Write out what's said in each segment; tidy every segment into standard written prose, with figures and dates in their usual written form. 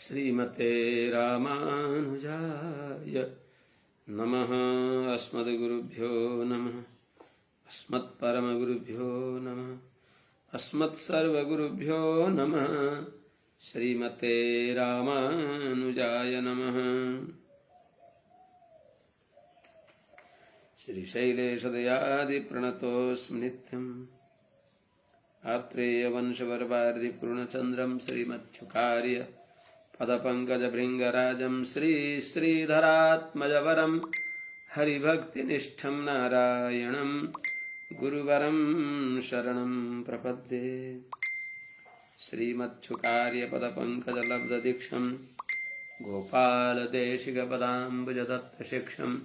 श्रीमते रामानुजाय नमः। अस्मद्गुरुभ्यो नमः। अस्मत्परमगुरुभ्यो नमः। अस्मत्सर्वगुरुभ्यो नमः। श्रीमते रामानुजाय नमः। श्रीशैलेशदयादिप्रणतोऽस्मि नित्यम्। आत्रेयवंशवर्वार्धिपूर्णचन्द्रं श्रीमच्छुकार्य पदपङ्कजभृङ्गराजं श्रीधरात्मजवरं हरिभक्तिनिष्ठं नारायणं गुरुवरं शरणं प्रपद्ये। श्रीमच्छुकार्य पदपङ्कजलब्धदीक्षं गोपालदेशिकपदाम्बुजदत्तशिक्षं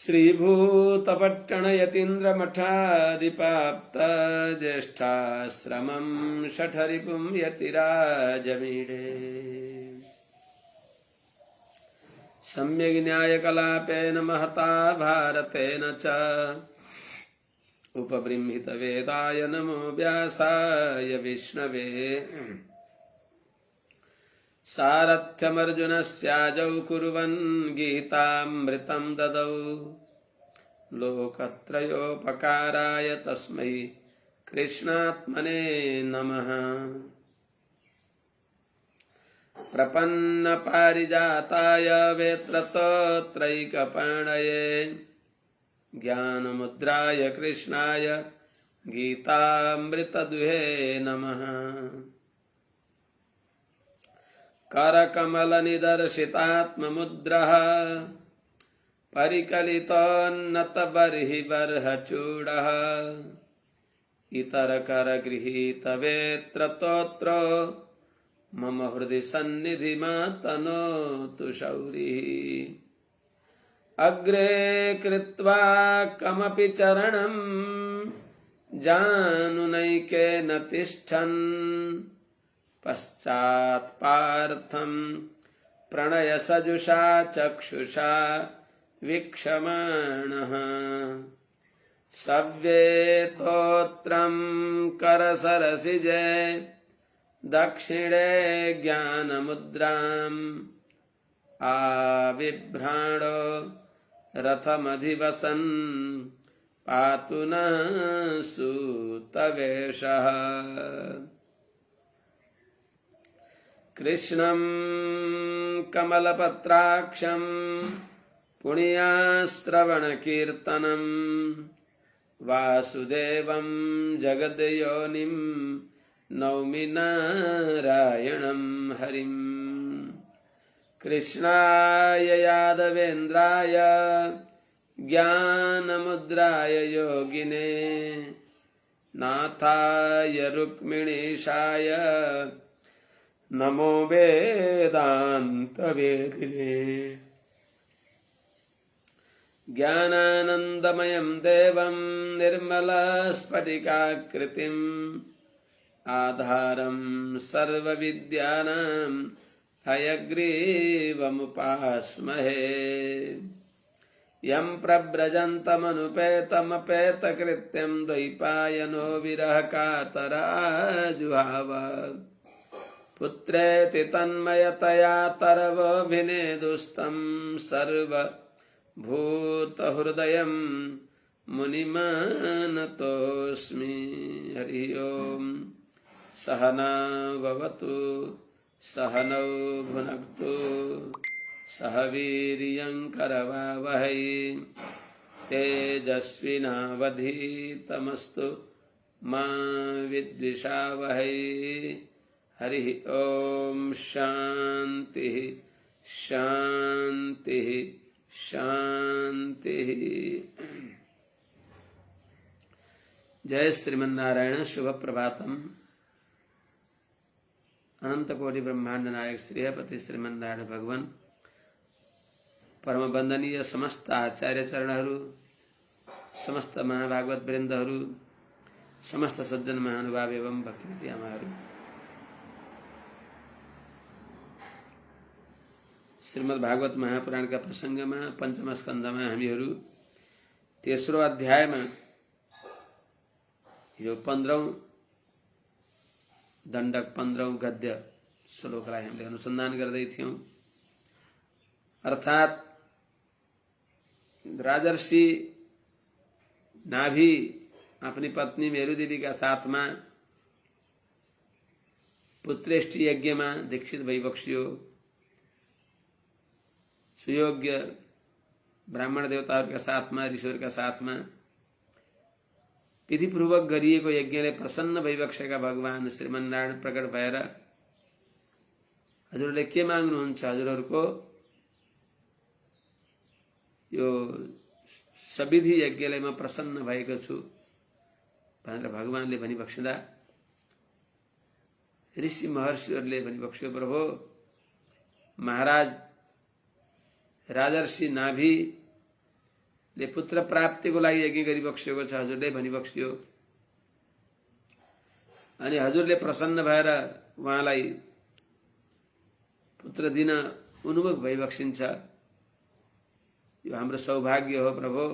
श्रीभूतपट्टणयतीन्द्रमठादिपाप्तज्येष्ठाश्रमं शठरिपुं यतिराजमीढे। सम्यग् न्यायकलापेन महता भारतेन च उपबृंहितवेदाय नमो व्यासाय विष्णवे। सारथ्यमर्जुनस्याजौ कुर्वन् गीतामृतं ददौ लोकत्रयोपकाराय तस्मै कृष्णात्मने नमः। प्रपन्नपारिजाताय वेत्रतोत्रैकपाणये ज्ञानमुद्राय कृष्णाय गीतामृतदुहे नमः। करकमलनिदर्शितात्ममुद्रः परिकलितोन्नतबर्हिबर्हचूडः इतरकरगृहीतवेत्रतोत्रो मम हृदि सन्निधिमातनोतु शौरिः। अग्रे कृत्वा कमपि चरणं जानुनैकेन तिष्ठन् पश्चात्पार्थं प्रणयसजुषा चक्षुषा वीक्षमाणः। सव्येतोत्रं करसरसिजे दक्षिणे ज्ञानमुद्राम् आबिभ्राणो रथमधिवसन् पातु नः सूतवेषः। कृष्णं कमलपत्राक्षं पुण्याश्रवणकीर्तनं वासुदेवं जगद्योनिं नौमि नारायणं हरिं। कृष्णाय यादवेन्द्राय ज्ञानमुद्राय योगिने नाथाय रुक्मिणीशाय नमो वेदान्तवेदिने। ज्ञानानन्दमयं देवं निर्मलस्फटिकाकृतिम् आधारं सर्वविद्यानां हयग्रीवमुपास्महे। यं प्रव्रजन्तमनुपेतमपेतकृत्यं द्वैपायनो विरहकातराजुहाव। पुत्रेति तन्मयतया तरवोऽभिनेदुस्तं सर्वभूतहृदयं मुनिमानतोऽस्मि। हरि ओम्। सहना भवतु सहनौ भुनक्तु सह वीर्यङ्करवावहै तेजस्विनावधीतमस्तु मा विद्विषावहै। हरि ओम। शांति शांति शांति। जय श्रीमन्नारायण। शुभ प्रभातम। अनंत कोटि ब्रह्मांड नायक श्रीहपति श्रीमन्नारायण भगवान परम वंदनीय समस्त आचार्य चरणहरू, समस्त महाभागवत वृन्दहरू, समस्त सज्जन महानुभाव एवं भक्तिमती आमाहरू, श्रीमद् भागवत महापुराण का प्रसंग में पंचम स्कंद में हामीहरू तेस्रो अध्याय में यो 15औं दण्डक 15औं गद्य श्लोकलाई हामीले अनुसन्धान गर्दै थियौं। अर्थात राजर्षि नाभि अपनी पत्नी मेरु देवी का साथ में पुत्रेष्टि यज्ञ में दीक्षित भइबक्सियो। सुयोग्य ब्राह्मण देवताओं के साथ में, ऋषियों के साथ में विधिपूर्वक गरिएको यज्ञले प्रसन्न भइबक्सेका भगवान श्रीमन्नारायण प्रकट भएर हजुरले के माग्नुहुन्छ, हजुरहरूको यो सविधि यज्ञले म प्रसन्न भएको छु भनेर भगवानले भनिबक्सिँदा ऋषि महर्षिहरूले भनिबक्स्यो, प्रभु महाराज राजर्षि नाभिले पुत्र प्राप्तिको लागि यज्ञ गरिबक्सेको छ, हजुरले भनिबक्स्यो। अनि हजुरले प्रसन्न भएर उहाँलाई पुत्र दिन उन्मुख भइबक्सिन्छ। यो हाम्रो सौभाग्य हो प्रभु।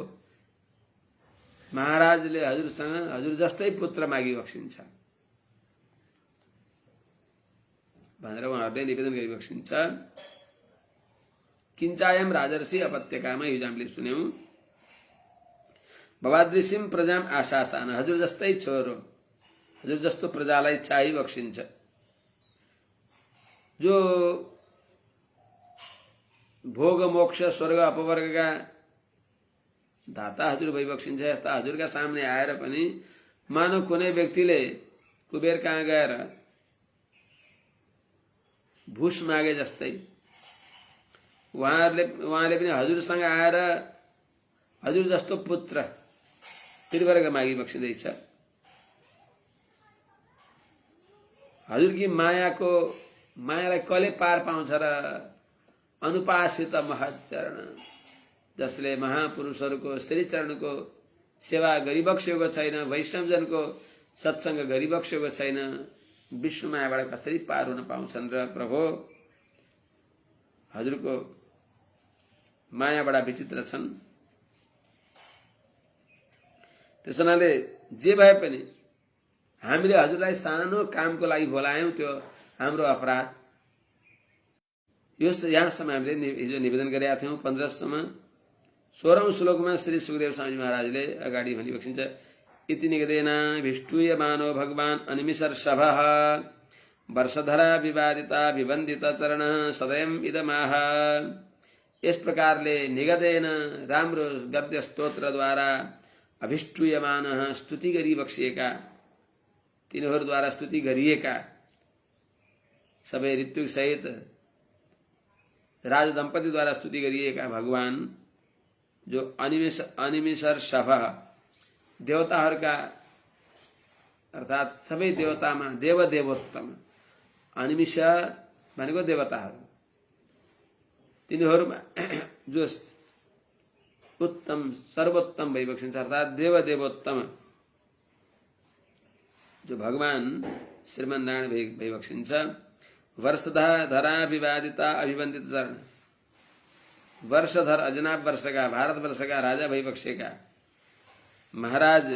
महाराजले हजुरसँग हजुर जस्तै पुत्र मागिबक्सिन्छ भनेर उहाँहरूले निवेदन गरिबक्सिन्छ। किञ्चायम राजर्षि अपत्यकामा, यो हामीले सुन्यौं। भवादृशिम प्रजाम आशासान, हजुर जस्तै छोरो, हजुर जस्तो प्रजालाई चाहिबक्सिन्छ। जो भोग मोक्ष स्वर्ग अपवर्गका दाता हजुर भइबक्सिन्छ। यस्ता हजुरका सामने आएर पनि मानव कुनै व्यक्तिले कुबेर कहाँ गएर भूस मागे जस्तै उहाँले पनि हजुरसँग आएर हजुर जस्तो पुत्र त्रिवर्ग मागिबक्सिँदैछ। हजुरकी मायालाई कसले पार पाउँछ र? अनुपासित महच्चरण, जसले महापुरुषहरूको श्रीचरणको सेवा गरिबक्सेको छैन, वैष्णवजनको सत्संग गरिबक्सेको छैन, विश्वमायाबाट कसरी पार हुन पाउँछन् र? प्रभु हजुरको माया बडा विचित्र छन्। त्यसैले जे भए पनि हामीले हजुरलाई सानो कामको लागि बोलायौं, त्यो हाम्रो अपराध। यहाँसम्म हामीले हिजो निवेदन गरेका थियौं। 15 16औं श्लोकमा श्री सुखदेव स्वामी महाराजले अगाडि भनिबक्सिन्छ, इति निगदेन विष्टुय मानव भगवान अनिमिषर्षभः वर्षधरा विवादिता विवन्दित चरण सदयम इदमाह। यस प्रकारले निगदेन राम्रो गद्य स्तोत्रद्वारा अभिष्टुयमान स्तुति गरिबक्सिएका, तिनीहरूद्वारा स्तुति गरिएका सबै ऋतु सहित राज दम्पति द्वारा स्तुति गरिएका भगवान जो अनिमिषर्षभ देवताहरूका अर्थात सबै देवतामा देवदेवोत्तम, अनिमिष भनेको देवताहरू, तिनीहरूमा जो उत्तम सर्वोत्तम भइबक्सिन्छ अर्थात देवदेवोत्तम जो भगवान श्रीमन्नारायण भइबक्सिन्छ। वर्षधरा विवादिता अभिवन्दित चरण, वर्षधर अजनाब वर्षका भारतवर्षका राजा भइबक्सेका महाराज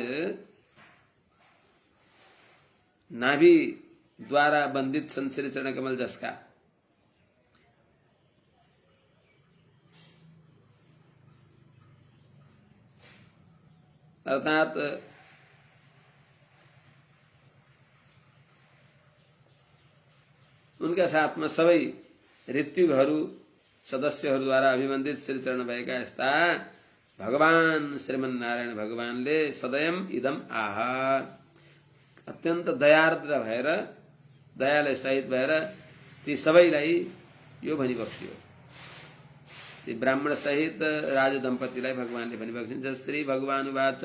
नाभि द्वारा बन्दित छन् श्री चरण कमल जसका। अर्थात उनका साथमा सबै ऋत्विकहरू सदस्यहरूद्वारा अभिवन्दित श्री चरण भएका यस्ता भगवान श्रीमन्नारायण भगवानले सदयम इदम आह, अत्यन्त दयार्द्र भएर दयाले सहित भएर ती सबैलाई यो भनिबक्सियो। ती ब्राह्मण सहित राज दम्पतिलाई भगवानले भनिबक्सिन्छ। श्री भगवानुवाच,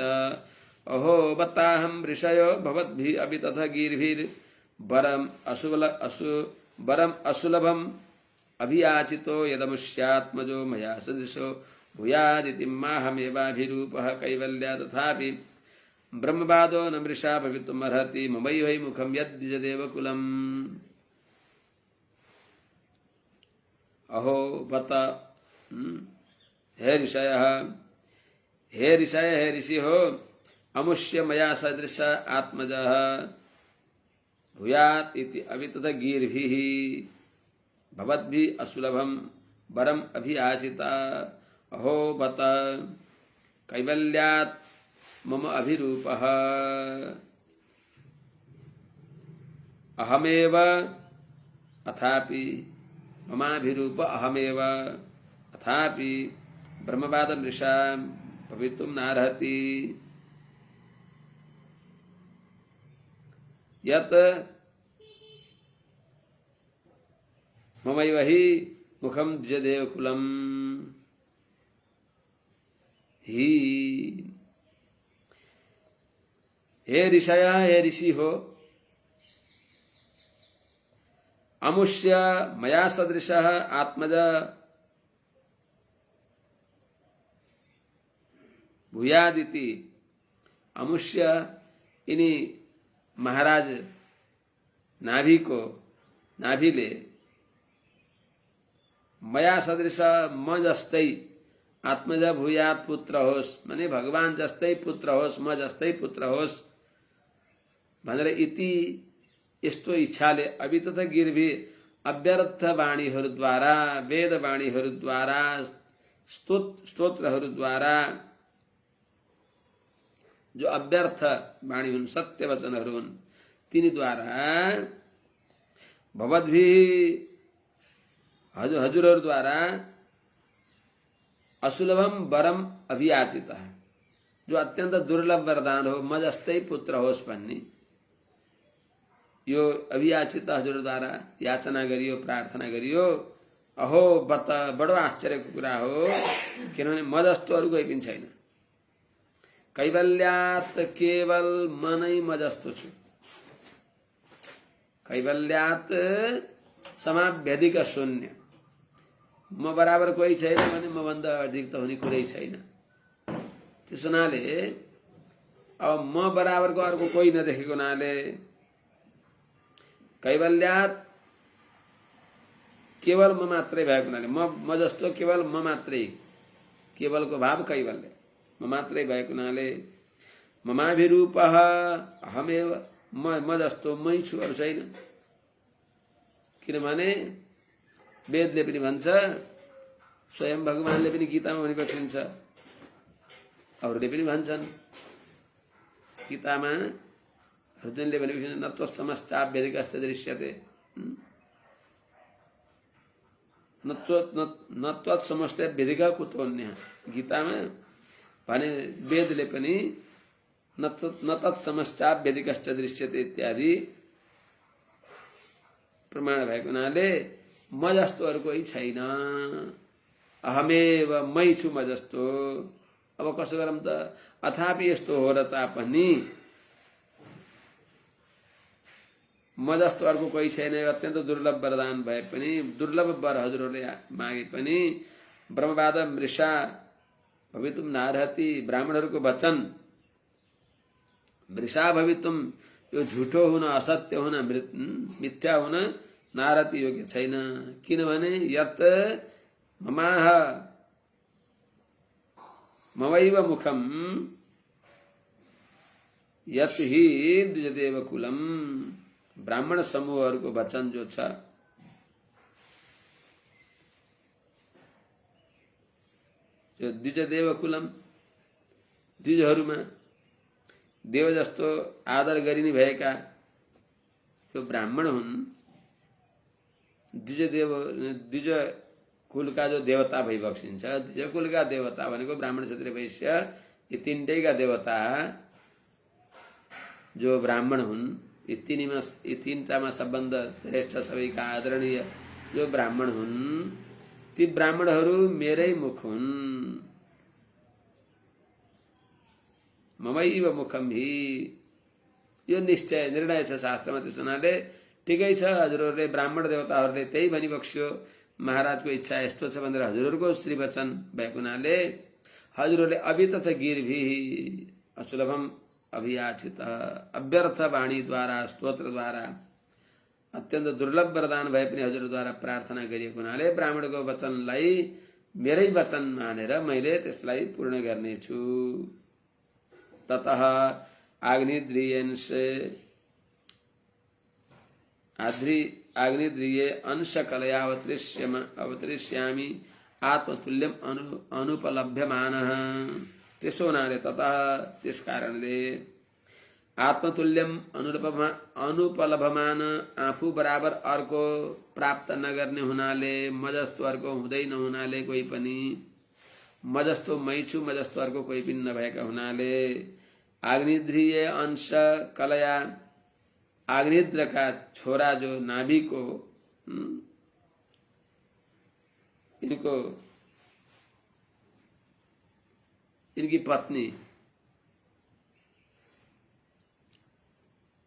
अहो बत्ताहं ऋषयो भवद्भिः अपि तथा गिरिभिर् वरम असुलभम अभियाचितो यदमुष्यात्मजो मया सदृशो भूयादिति माहमेवाभिरूपः कैवल्या तथापि ब्रह्मवादो न मृषा भवितुमर्हति ममैवै मुखं यद्विजदेवकुलम्। अहो बत, हे ऋषयः, हे ऋषय, हे ऋषि हो, अमुष्य मया सदृश आत्मजः, भूयात् इति अवितत गीर्भिः भवद्भिः असुलभं वरम अभियाचिता अहो बत कैवल्यात् मम अभिरूपः अहमेव अथापि ममाभिरूप अहमेव अथापि ब्रह्मवादमृषा भवितुं नार्हति यत् ममैव हि मुखं द्विजदेवकुलं ही। हे ऋषय, हे ऋषि हो, अमुष्य मया सदृशः आत्मज भूयादिति। अमुष्य इन्हीं महाराज नाभि को, नाभिले मया सदृश म जस्तै आत्मज भूयात पुत्र होस्, माने भगवान जस्तै पुत्र होस्, म जस्तै पुत्र होस् भनेर इति यस्तो इच्छाले अवितत गिर्भी अव्यर्थ वाणीहरूद्वारा, वेद वाणीहरूद्वारा, स्तोत्रहरूद्वारा, जो अव्यर्थ वाणी हुन्, सत्य वचनहरू हुन्, तिनीद्वारा भवद्भिः हजुरहरूद्वारा असुलभम वरम अभियाचिता, जो अत्यन्त दुर्लभ वरदान हो, म जस्तै पुत्र होस् भन्ने यो अभियाचित हजुरद्वारा याचना गरियो, प्रार्थना गरियो। अहो बत, बडो आश्चर्यको कुरा हो, किनभने म जस्तो अरू कोही पनि छैन। कैवल्यात् केवल म नै म जस्तो छु। कैवल्यात् समाभ्यधिक शून्य, म बराबर कोही छैन भने म भन्दा अधिक त हुने कुरै छैन। त्यसो हुनाले अब म बराबरको अर्को कोही नदेखेको हुनाले कैवल्यात् केवल म मात्रै भएको हुनाले, म जस्तो केवल म मात्रै, केवलको भाव कैवल्य, म मात्रै भएको हुनाले ममाभिरूपः अहमेव, म जस्तो मै छु, अरू छैन। किनभने वेदले पनि भन्छ, स्वयं भगवानले पनि गीतामा भनी बक्सिन्छ, अरूले पनि भन्छन् गीतामा, अर्जुनले भने न त्वत्समश्चाभ्यधिकश्च दृश्यते, न त्वत्समश्चाभ्यधिकः कुतोऽन्यः। गीतामा भने वेदले पनि न तत्समश्चाभ्यधिकश्च दृश्यते इत्यादि प्रमाण भएको हुनाले म जस्तो अरू कोही छैन। अहमेव, मै छु म जस्तो। अब कसो गरौँ त? अथापि यस्तो हो र तापनि म जस्तो अर्को कोही छैन। अत्यन्त दुर्लभ वरदान भए पनि, दुर्लभ वर हजुरहरूले मागे पनि ब्रह्मवाद मृषा भवितुम नार्हति, ब्राह्मणहरूको वचन मृषा भवितुम, यो झुठो हुन, असत्य हुन, मिथ्या हुन नारति योग्य छैन। किनभने यत ममाह ममैव मुखम यत हि द्विजदेव कुलम, ब्राह्मण समूहहरूको वचन जो छ, जो द्विजदेव कुलम, द्विजहरूमा देव जस्तो आदर गरिने भएका जो ब्राह्मण हुन्, द्विज कुलका जो देवता भइबक्सिन्छ। द्विज कुलका देवता भनेको ब्राह्मण, क्षत्रिय, वैश्य, यी तीनटैका देवता जो ब्राह्मण हुन्, यी तीनटामा सम्बन्ध श्रेष्ठ, सबैका आदरणीय जो ब्राह्मण हुन्, ती ब्राह्मणहरू मेरै मुख हुन्। ममैव मुखम हि, यो निश्चय निर्णय छ शास्त्रमा। त्यस हुनाले ठिकै छ, हजुरहरूले ब्राह्मण देवताहरूले त्यही भनिबक्स्यो, महाराजको इच्छा यस्तो छ भनेर हजुरहरूको श्रीवचन भएको हुनाले हजुरहरूले अवितत गिर्भि असुलभम अभियाचित, अव्यर्थ वाणीद्वारा, स्तोत्रद्वारा, अत्यन्त दुर्लभ वरदान भए पनि हजुरद्वारा प्रार्थना गरिएको हुनाले ब्राह्मणको वचनलाई मेरै वचन मानेर मैले त्यसलाई पूर्ण गर्नेछु। ततः आग्निद्रियेन से आग्नेद्रिये अंश कलया अवतरिष्यामि आत्मतुल्यम अनुपलभ्यमानः। त्यसो हुनाले तथा त्यस कारणले आत्मतुल्यम अनुपलभमान आफू बराबर अर्को प्राप्त नगर्ने हुनाले, म जस्तो अर्को हुँदै नहुनाले, कोही पनि म जस्तो मै छु म जस्तो अर्को कोही पनि नभएका हुनाले आग्नेद्रिय अंश कलया आग्नेद्र का छोरा जो नाभि को इनकी पत्नी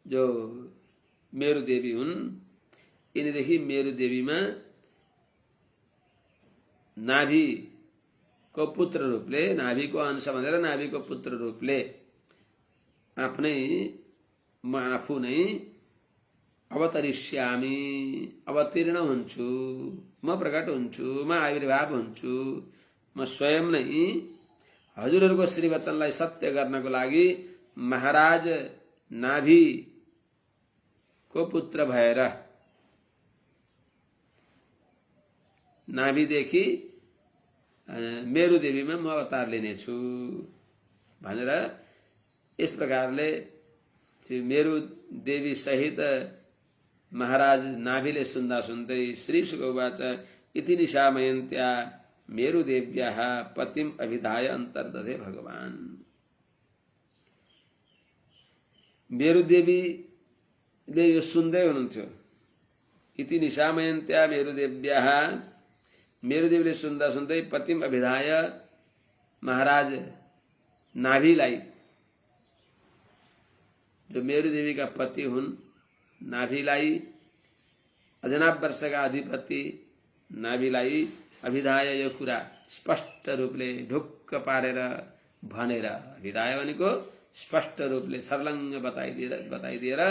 जो मेरु देवी हुन्, यिनीदेखि मेरु देवीमा नाभि को पुत्र रूपले, नाभि को अंश भनेर नाभि को पुत्र रूपले आफ्नै म आफू नै अवतरिष्यामि, अवतीर्ण हुन्छु, म प्रकट हुन्छु, म आविर्भाव हुन्छु, म स्वयं नै हजुरहरूको श्री वचनलाई सत्य गर्नको लागि महाराज नाभि को पुत्र भएर नाभिदेखि मेरु देवीमा म अवतार लिनेछु भनेर इस प्रकारले मेरु देवी सहित महाराज नाभिले सुन्दा सुन्दै श्री शुक उवाच इति निशामयन्त्या मेरु देव्याः पतिम अभिधाय अन्तर्दधे भगवान्। मेरु देवीले यो सुन्दै हुनुहुन्थ्यो। इति निशामयन्त्या मेरु देव्याः, मेरु देवीले सुन्दा सुन्दै पतिम अभिधाय महाराज नाभिलाई, जो मेरु देवी का पति हुन्, नाभिलाई अजनाभ वर्ष का अधिपति नाभिलाई अभिधाय यो कुरा स्पष्ट रूपले ढुक्क पारेर भनेर, अभिधाय भनेको स्पष्ट रूपले छर्लङ्ग बताइदिएर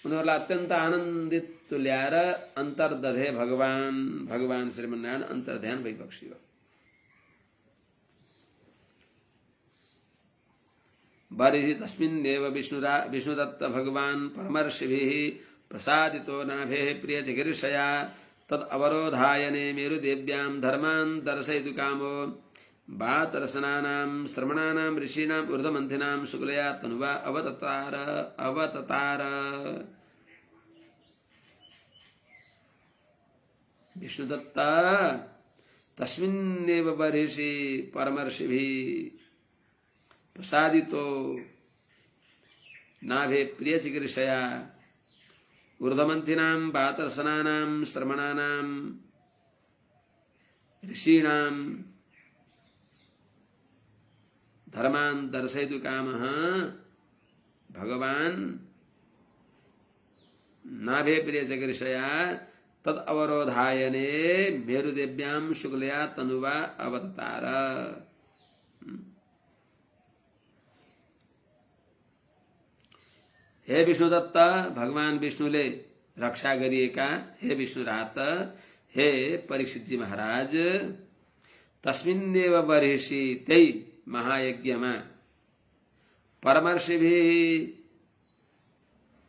उनीहरूलाई अत्यन्त आनन्दित तुल्याएर अन्तर्दधे भगवान श्रीमन्नारायण अन्तर्ध्यान भइबक्सियो। बर्हि तस्मिन्नेव विष्णुदत्त भगवान् परमर्षिभिः प्रसादितो नाभेः प्रियचिकीर्षया तद् अवरोधायने मेरुदेव्यां धर्मान् दर्शयितु कामो वातरसनानां श्रमणानां ऋषीणां ऊर्ध्वमन्थिनां शुक्लया तनुवा अवततार। विष्णुदत्त तस्मिन्नेव बर्हिषि परमर्षिभिः प्रसादितो नाभे प्रियचिकीर्षया ऊर्ध्वमन्थिनां वातरसनानां श्रमणानां ऋषीणां धर्मान् दर्शयितु कामः भगवान् नाभे प्रियचिकीर्षया तद् अवरोधायने मेरुदेव्यां शुक्लया तनुवा अवततार। हे विष्णुदत्त, भगवान विष्णुले रक्षा गरिएका हे विष्णुरात, हे परीक्षितजी महाराज, तस्मिन्नेव बर्हिषि त्यही महायज्ञमा परमर्षिभिः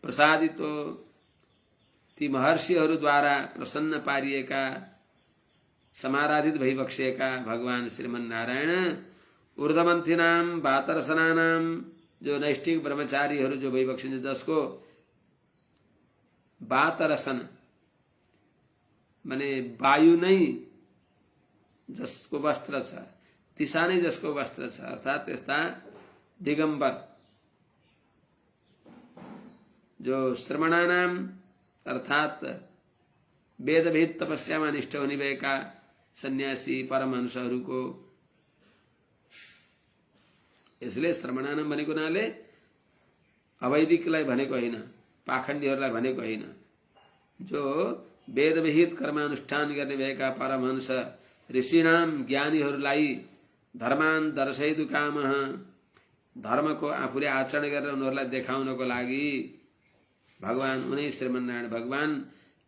प्रसादितो ती महर्षिहरूद्वारा प्रसन्न पारिएका समाराधित भइबक्सिएका भगवान श्रीमन्नारायण ऊर्ध्वमन्थिनां वातरसनानां जो नैष्ठिक ब्रह्मचारीहरू जो भइबक्सिन्छ, जसको वातरसन माने वायु नै जसको वस्त्र छ, दिशा नै जसको वस्त्र छ, अर्थात त्यस्ता दिगम्बर जो श्रमणानां अर्थात वेदविहित तपस्यामा निष्ठ हुने भएका सन्यासी परमहंसहरूको, यसले श्रमणानाम भनेको हुनाले अवैदिकलाई भनेको होइन, पाखण्डीहरूलाई भनेको होइन, जो वेदविहित कर्मानुष्ठान गर्ने भएका परमहंस ऋषिणाम ज्ञानीहरूलाई धर्मान दर्शयितु कामः, धर्मको आफूले आचरण गरेर उनीहरूलाई देखाउनको लागि भगवान उनै श्रीमन्नारायण भगवान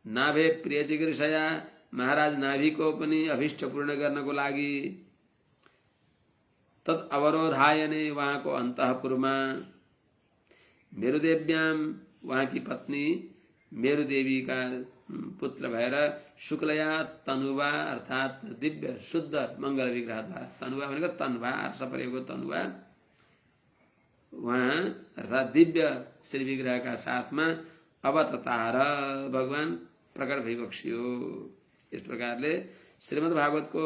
नाभे प्रियचिकीर्षया महाराज नाभिको पनि अभिष्ट पूर्ण गर्नको लागि तत् अवरोधायने वहाँ को अंतःपुरमा मेरुदेव्याम वहाँ की पत्नी मेरु देवी का पुत्र भएर शुक्लया तनुवा अर्थात दिव्य शुद्ध मंगल विग्रह द्वारा, तनुवा भनेको तन्वा अर्थ परेको तनुवा, वहाँ अर्थात दिव्य श्री विग्रह का साथमा अवततार भगवान प्रकट भइबक्सियो। इस प्रकारले श्रीमद् भागवत को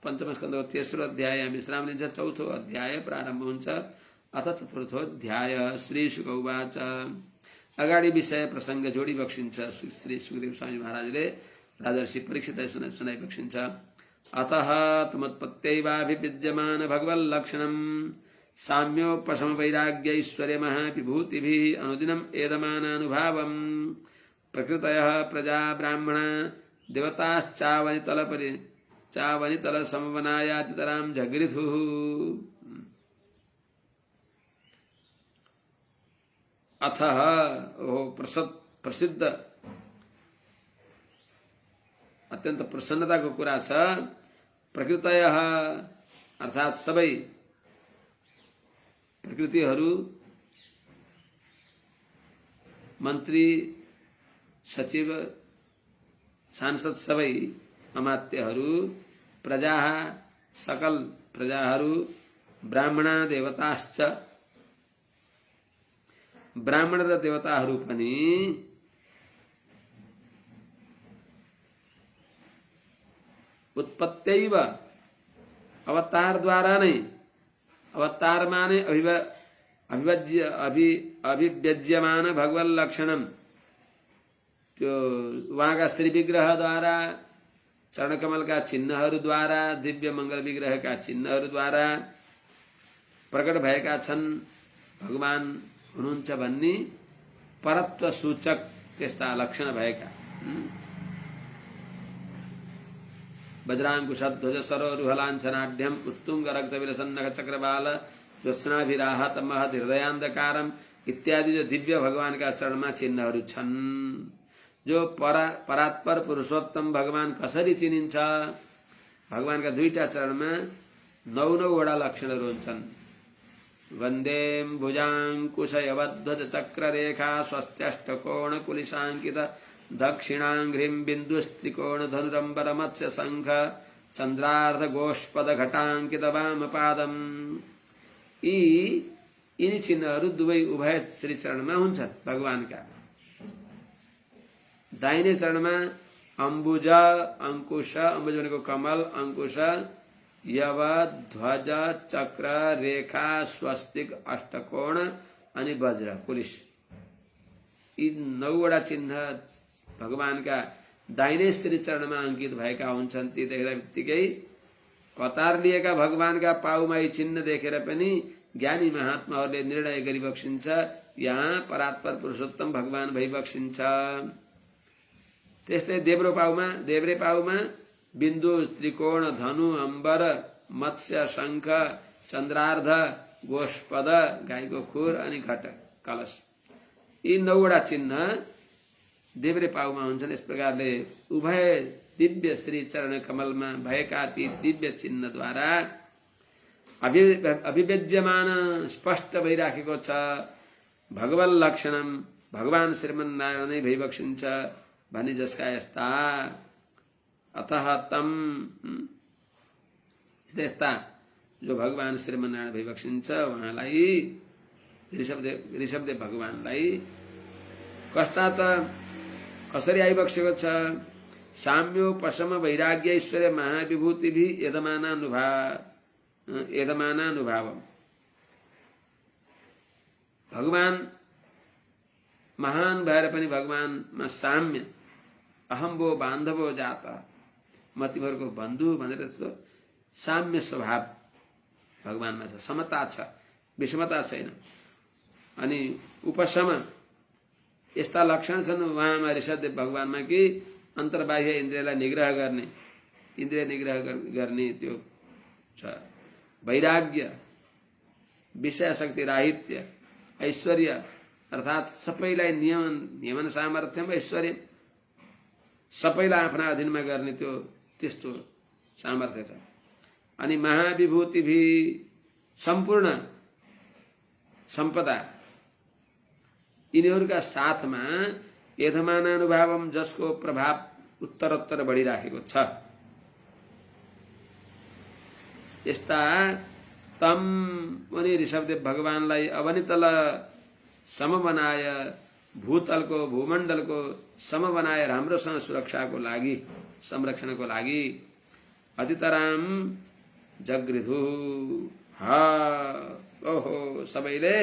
पंचम स्कंद तेस्रो अध्याय विश्राम लिन्छ। चौथो अध्याय प्रारम्भ हुन्छ। अथ चतुर्थो अध्याय श्री शुक उवाच। अगाडि विषय प्रसंग जोडी बक्सिन्छ। श्री सुखदेव स्वामी महाराजले राजर्षि परीक्षितलाई सुनाइ बक्सिन्छ। अतः तमुत्पत्त्यैवाभिविद्यमान भगवल्लक्षणम् साम्योपशम वैराग्य ऐश्वर्य महाविभूतिभिः अनुदिनम् एदमानानुभावम् प्रकृतयः प्रजा ब्राह्मण देवताश्चावनितल समवनायातितरां जगृधुः। अथ प्रसिद्ध अत्यंत प्रसन्नता को कुरा छ। प्रकृतयः अर्थात सबै प्रकृतिहरू, मन्त्री सचिव सांसद सबै अमात्यहरू, प्रजा सकल प्रजाहरू, ब्राह्मण देवताश्च ब्राह्मण र देवताहरू पनि उत्पत्त्यैव अवतार द्वारा नै, अवतार माने अभिव्यज्यमान भगवल्लक्षणम, त्यो वहाँका श्री विग्रह द्वारा, चरण कमल का चिन्हहरू द्वारा, दिव्य मंगल विग्रह का चिन्हहरू द्वारा प्रकट भएका छन् भगवान हुनुहुन्छ भन्ने परत्व सूचक त्यस्ता लक्षण भएका। वज्राङ्कुशध्वज सरोरुहलाञ्छनाढ्यम् उत्तुङ्ग रक्तविलसन्नख चक्रबाल ज्योत्स्नाभिराहत महत हृदयान्धकारम इत्यादि जो दिव्य भगवान का चरणमा चिन्हहरू छन्। जो परात्पर पुरुषोत्तम भगवान कसरी चिनिन्छ? भगवान का दुईटा चरणमा 9 वटा लक्षणहरू हुन्छन्। वन्देम भुजाङ्कुशयवध्वज चक्ररेखा स्वस्त्यष्टकोण कुलिशाङ्कित दक्षिणाङ्घ्रिं बिन्दुस्त्रिकोण धनुरम्बर मत्स्य शंख चन्द्रार्ध गोष्पद घटाङ्कित वामपादम्। यिनी चिन्हहरू दुवै उभय श्री चरणमा हुन्छ भगवान का। दाहिने चरणमा अम्बुज अंकुश, अम्बुज भनेको कमल, अंकुश यव ध्वज चक्र रेखा स्वस्तिक अष्टकोण अनि वज्र कुलिश, यी 9 वटा चिन्ह भगवान का दाहिने श्री चरणमा अंकित भएका हुन्छन्। ती देख्दा बित्तिकै अवतार लिएका भगवान का पाउमा यी चिन्ह देखेर पनि ज्ञानी महात्माहरूले निर्णय गरिबक्सिन्छ, यहाँ परात्पर पुरुषोत्तम भगवान भइबक्सिन्छ। त्यस्तै देब्रे पाउमा बिन्दु त्रिकोण धनु अम्बर मत्स्य शंख चन्द्रार्ध गोष्पद गाईको खुर अनि घट कलश, यी 9 वटा चिन्ह देब्रे पाउमा हुन्छन्। यस प्रकारले उभय दिव्य श्री चरण कमलमा भएका ती दिव्य चिन्ह द्वारा अभिव्यज्यमान स्पष्ट भइराखेको छ भगवल लक्षणम, भगवान श्रीमन्नारायण नै भइबक्सिन्छ भनी जसका यस्ता। अतः तम यस्ता जो भगवान श्रीमन्नारायण भइबक्सिन्छ उहाँलाई ऋषभदेव भगवानलाई कस्ता त कसरी आइबक्सेको छ? साम्योपशम वैराग्य ऐश्वर्य महाविभूति भी यदमानानुभाव। भगवान महान भएर पनि भगवानमा साम्य, अहम्बो बान्धवो जाता, म तिमीहरूको बन्धु भनेर साम्य स्वभाव भगवानमा छ, समता छ, विषमता छैन। अनि उपशम यस्ता लक्षण छन् उहाँमा ऋषभदेव भगवानमा कि अन्तर्बाह्य इन्द्रियलाई निग्रह गर्ने, इन्द्रिय निग्रह गर्ने त्यो छ। वैराग्य, विषय शक्ति राहित्य, ऐश्वर्य अर्थात सबैलाई नियमन सामर्थ्यम ऐश्वर्य, सबैलाई आफ्ना अधीनमा गर्ने त्यो त्यस्तो सामर्थ्य छ। अनि महाविभूति भी सम्पूर्ण सम्पदा, यिनीहरूका साथमा यथमानानुभावम जसको प्रभाव उत्तरोत्तर बढिराखेको छ। यस्ता तम मुनि ऋषभदेव भगवानलाई अवनितल सम बनाय, भूतलको भूमण्डलको सम बनाए राम्रोसँग सुरक्षाको लागि, संरक्षणको लागि अतितराम जगृधु। हा ओहो, सबैले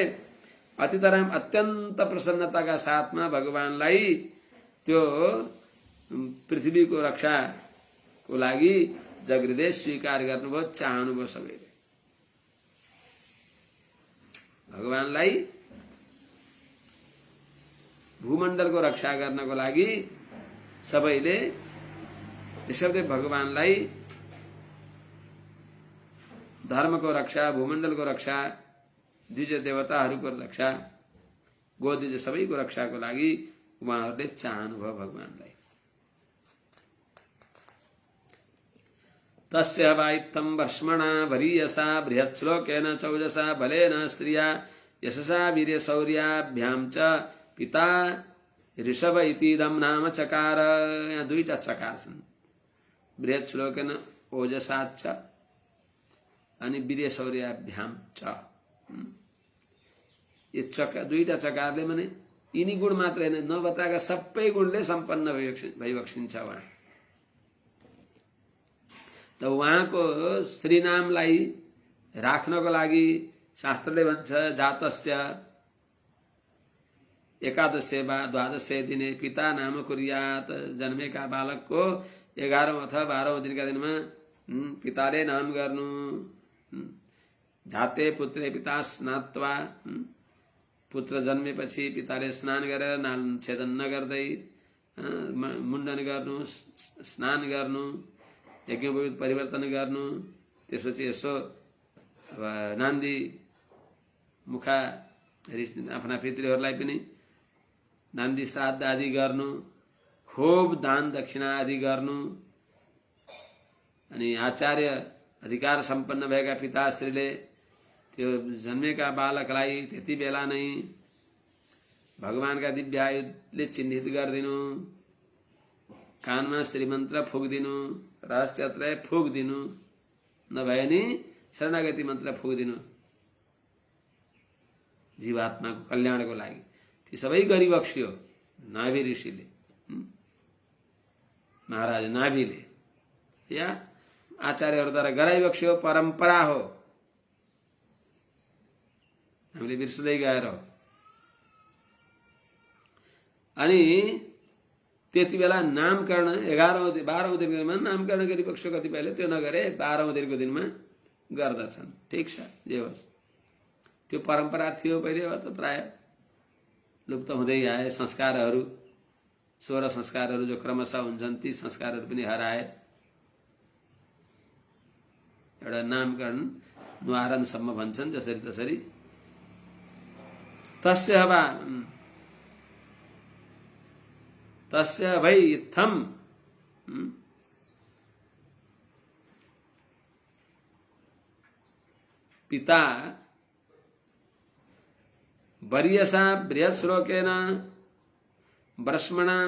अतितराम अत्यन्त प्रसन्नताका साथमा भगवानलाई त्यो पृथ्वीको रक्षाको लागि जगृदे स्वीकार गर्नुभयो, चाहनुभयो। सबैले भगवानलाई भूमण्डलको रक्षा गर्नको लागि सबैले ऋषभदेव भगवानलाई धर्मको रक्षा, भूमण्डलको रक्षा, द्विज देवताहरूको रक्षा, गोद्विज सबैको रक्षाको लागि उहाँहरूले चाहनुभयो भगवानलाई। तस्य वा इत्थं वर्ष्मणा वरीयसा बृहच्छ्लोकेन चौजसा बलेन श्रिया यशसा वीर्यशौर्याभ्यां च पिता ऋषभ इतीदं नाम चकार। यहाँ दुईटा चकार छन्, बृहच्छ्लोकेन ओजसा च अनि वीर्यशौर्याभ्यां च। यो दुईटा चकारले माने यिनी गुण मात्र होइन, नबताएका सबै गुणले सम्पन्न भइबक्सिन्छ उहाँ। त उहाँको श्रीनामलाई राख्नको लागि शास्त्रले भन्छ जातस्य एकादशे वा द्वादशे दिने पिता नाम कुर्यात। जन्मेका बालकको 11औं अथवा 12औं दिनका दिनमा पिताले नाम गर्नु। जाते पुत्रे पिता स्नात्वा, पुत्र जन्मेपछि पिताले स्नान गरेर नाल छेदन नगर्दै मुण्डन गर्नु, स्नान गर्नु, यज्ञोपवीत परिवर्तन गर्नु। त्यसपछि यसो नान्दी मुखा आफ्ना पितृहरूलाई पनि नान्दी श्राद्ध आदि गर्नु, खूब दान दक्षिणा आदि गर्नु। अनि आचार्य अधिकार सम्पन्न भएका पिताश्रीले त्यो जन्मेका बालकलाई त्यति बेला नै भगवानका दिव्य आयुधले चिन्हित गरिदिनु, कानमा श्रीमन्त्र फुक्दिनु, रहस्यत्रय फुक्दिनु, नभए नि शरणागति मन्त्र फुक्दिनु जीवात्माको कल्याणको लागि। ती सबै गरिबक्सियो नाभि ऋषिले, महाराज नाभिले, या आचार्यहरूद्वारा गराइबक्सियो। परम्परा हो, हामीले बिर्सदै गएर। अनि त्यति बेला नामकरण 12औं दिनमा नामकरण गरिबक्स्यो। कतिपयले त्यो नगरे 12औं दिनको दिनमा गर्दछन्। ठिक छ, जे होस्, त्यो परम्परा थियो पहिलेबाट, त प्राय लुप्त हुँदै आए। संस्कारहरू 16 संस्कारहरू जो क्रमशः हुन्छन्, ती संस्कारहरू पनि हराए। एउटा नामकरण न्वारणसम्म भन्छन्, जसरी तसरी। तस्य भई इत्थम पिता वरीयसा बृहच्छ्लोकेन ब्रह्मणा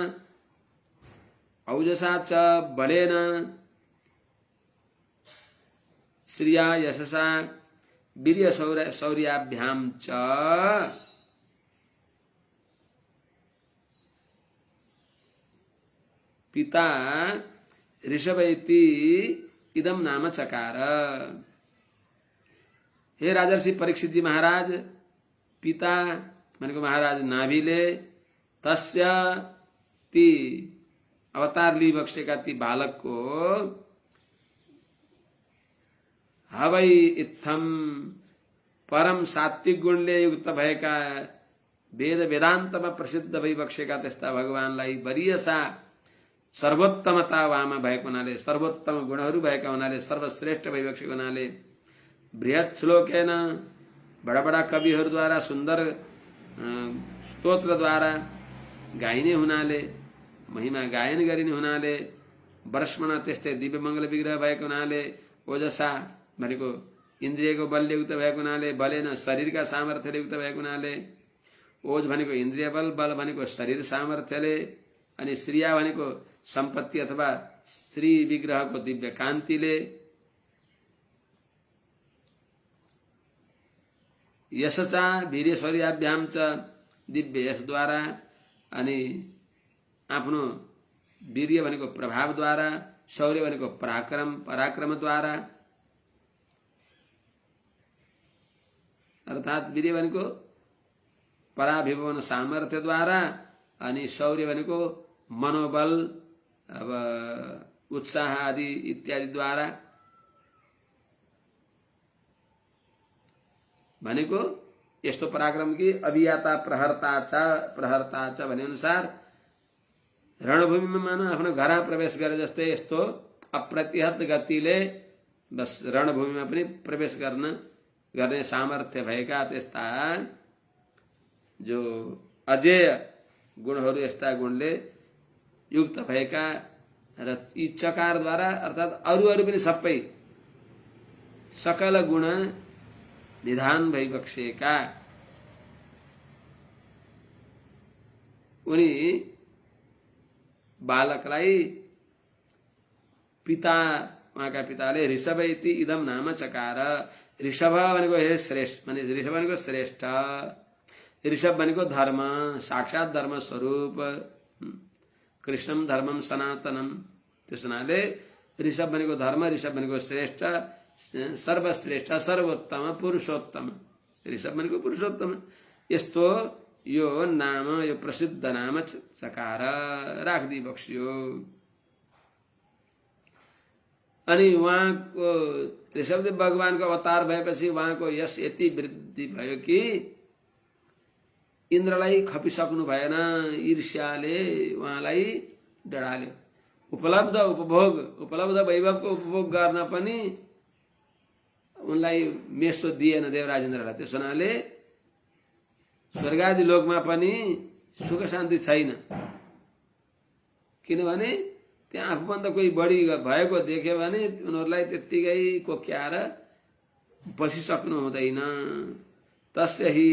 औजसा च बलेन श्रिया यशसा वीर्यशौर्याभ्यां च पिता ऋषभ इति इदम नाम चकार। हे राजर्षि परीक्षित जी महाराज, पिता भनेको महाराज नाभिले तस्य ती अवतार लिइबक्सेका ती बालकको हवै इत्थम परम सात्विक गुणले युक्त भएका वेद वेदान्तमा प्रसिद्ध भइबक्सेका त्यस्ता भगवानलाई वरीयसा सर्वोत्तमता उहाँमा भएको हुनाले, सर्वोत्तम गुणहरू भएका हुनाले, सर्वश्रेष्ठ भइबक्सेको हुनाले, बृहत् श्लोकेन बडा बडा कविहरूद्वारा सुन्दर स्तोत्रद्वारा गाइने हुनाले, महिमा गायन गरिने हुनाले, ब्रह्मण त्यस्तै दिव्य मङ्गल विग्रह भएको हुनाले, ओजसा भनेको इन्द्रियको बलले युक्त भएको हुनाले, बलेन शरीरका सामर्थ्यले युक्त भएको हुनाले, ओज भनेको इन्द्रिय बल, बल भनेको शरीर सामर्थ्यले, अनि श्रिया भनेको सम्पत्ति अथवा श्री विग्रहको दिव्य कान्तिले, यशचा वीर्यशौर्याभ्याम च दिव्य यशद्वारा, अनि आफ्नो वीर्य भनेको प्रभावद्वारा, शौर्य भनेको पराक्रमद्वारा, अर्थात् वीर्य भनेको पराभिभवन सामर्थ्यद्वारा, अनि शौर्य भनेको मनोबल, अब उत्साह आदि इत्यादिद्वारा, भनेको यस्तो पराक्रम कि अभियाता प्रहर्ता च भने अनुसार रणभूमिमा मानव आफ्नो घरमा प्रवेश गरे जस्तै यस्तो अप्रतिहत गतिले बस रणभूमिमा पनि प्रवेश गर्ने सामर्थ्य भएका त्यस्ता जो अजेय गुणहरू, यस्ता गुणले युक्त भएका र यी चकारद्वारा अर्थात् अरू पनि सबै सकल गुण निधान भइबक्सेका उनी बालकलाई पिता, उहाँका पिताले ऋषभ इति इदम नाम चकार। ऋषभ भनेको हे श्रेष्ठ, माने ऋषभ भनेको श्रेष्ठ, ऋषभ भनेको धर्म, साक्षात धर्म स्वरूप, कृष्णम धर्मम सनातनम। त्यस हुनाले ऋषभ भनेको धर्म, ऋषभ भनेको श्रेष्ठ, सर्वश्रेष्ठ, सर्वोत्तम, पुरुषोत्तम। ऋषभ भनेको पुरुषोत्तम। यस्तो यो नाम, यो प्रसिद्ध नाम चकार राखिदिई बक्सियो। अनि उहाँको ऋषभदेव भगवानको अवतार भएपछि उहाँको यश यति वृद्धि भयो कि इन्द्रलाई खपिसक्नु भएन, ईर्ष्याले उहाँलाई डराल्यो। उपलब्ध वैभवको उपभोग गर्न पनि उनलाई मेसो दिएन देवराज इन्द्रलाई। त्यस हुनाले स्वर्गादि लोकमा पनि सुख शान्ति छैन, किनभने त्यहाँ आफूभन्दा कोही बढी भएको देख्यो भने उनीहरूलाई त्यत्तिकै कोक्याएर बसिसक्नु हुँदैन। तस्य हि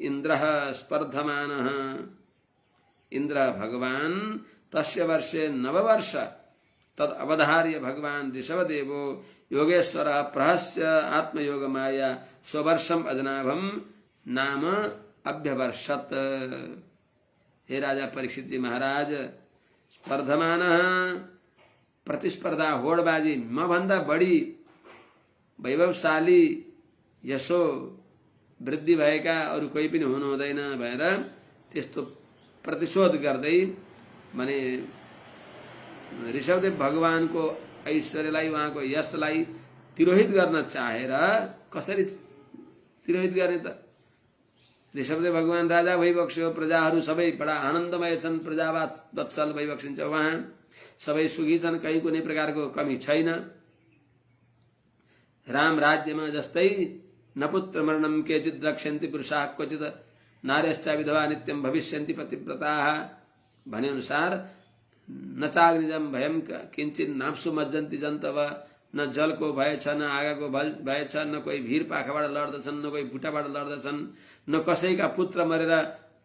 इन्द्रः स्पर्धमानः, इन्द्र भगवान् तस्य वर्षे नववर्ष तद अवधार्य भगवान् ऋषभदेवो योगेश्वरः प्रहस्य आत्मयोगमाया स्ववर्षम अजनाभम नाम अभ्यवर्षत। हे राजा परीक्षित जी महाराज, स्पर्धमान प्रतिस्पर्धा होडबाजी मभन्दा बढी वैभवशाली यशो वृद्धि भएका अरू कोही पनि हुनु हुँदैन भनेर त्यस्तो प्रतिशोध गर्दै, माने ऋषभदेव भगवानको ऐश्वर्यलाई, उहाँको यशलाई तिरोहित गर्न चाहेर, कसरी तिरोहित गर्ने त? ऋषभदेव भगवान राजा भइबक्स्यो, प्रजाहरू सबै बडा आनन्दमय छन्, प्रजावत्सल भइबक्सिन्छ उहाँ, सबै सुखी छन्, कहीँ कुनै प्रकारको कमी छैन। राम राज्यमा जस्तै नपुत्र मरणम केचित् रक्षन्ति पुरुषाः क्वचित् नार्यश्च विधवा नित्यं भविष्यन्ति पतिव्रताः भने अनुसार न चाग्निजम भयम किंचित नाप्सु मज्जन्ति जन्तव। न जलको भय छ, न आगाको भय छ, न कोही भिर पाखाबाट लड्दछन्, न कोही बुटाबाट लड्दछन्, न कसैका पुत्र मरेर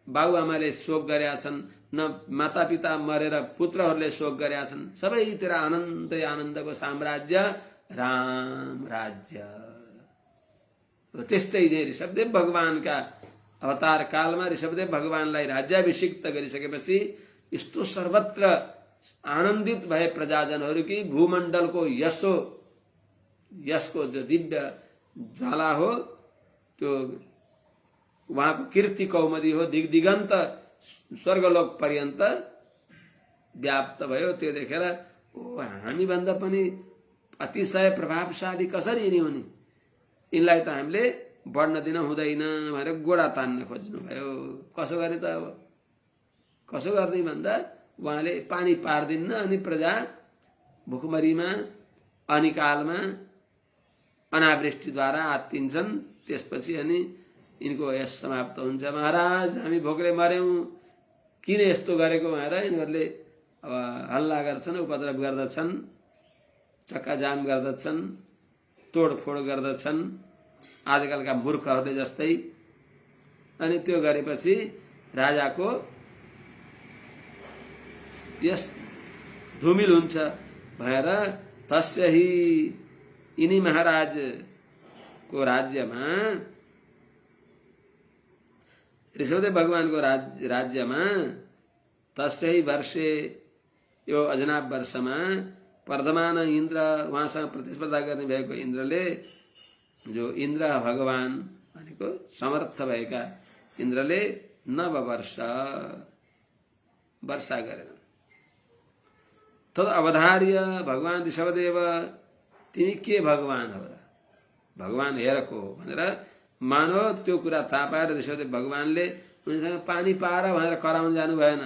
बाबुआमाले शोक गरेका छन्, न मातापिता मरेर पुत्रहरूले शोक गरेका छन्। सबैतिर आनन्दै आनन्दको साम्राज्य राम राज्य। त्यस्तै चाहिँ ऋषभदेव भगवानका अवतार कालमा ऋषभदेव भगवानलाई राज्याभिषिक्त गरिसकेपछि यस्तो सर्वत्र आनन्दित भए प्रजाजनहरू कि भूमण्डलको यशको जो दिव्य ज्वाला हो, त्यो उहाँको कीर्ति कौमुदी हो, दिगदिगन्त स्वर्गलोक पर्यन्त व्याप्त भयो। त्यो देखेर ओ हामीभन्दा पनि अतिशय प्रभावशाली कसरी यिनी हुने, यिनलाई त हामीले बढ्न दिन हुँदैन भनेर गोडा तान्न खोज्नु भयो। कसो गर्ने त? अब कसो गर्ने भन्दा उहाँले पानी पार्दिन्न, अनि प्रजा भुखमरीमा अनिकालमा अनावृष्टिद्वारा आत्तिन्छन्। त्यसपछि अनि यिनको यश समाप्त हुन्छ। महाराज हामी भोकले मर्यौं, किन यस्तो गरेको भनेर यिनीहरूले अब हल्ला गर्छन्, उपद्रव गर्दछन्, चक्काजाम गर्दछन्, तोडफोड गर्दछन् आजकलका मूर्खहरूले जस्तै। अनि त्यो गरेपछि राजाको यस धुमिल हुन्छ भएर तस्य हि यिनी महाराजको राज्यमा ऋषभदेव भगवानको राज्यमा तस्यै वर्षे यो अजनाब वर्षमा प्रधमान इन्द्र उहाँसँग प्रतिस्पर्धा गर्ने भएको इन्द्रले जो इन्द्र भगवान भनेको समर्थ भएका इन्द्रले नववर्ष वर्षा गरेन। तद अवधार्य भगवान ऋषभदेव तिमी के भगवान हो र भगवान हेरको भनेर मानो त्यो कुरा थाहा पाएर ऋषभदेव भगवानले उनीसँग पानी पार भनेर कराउन जानु भएन।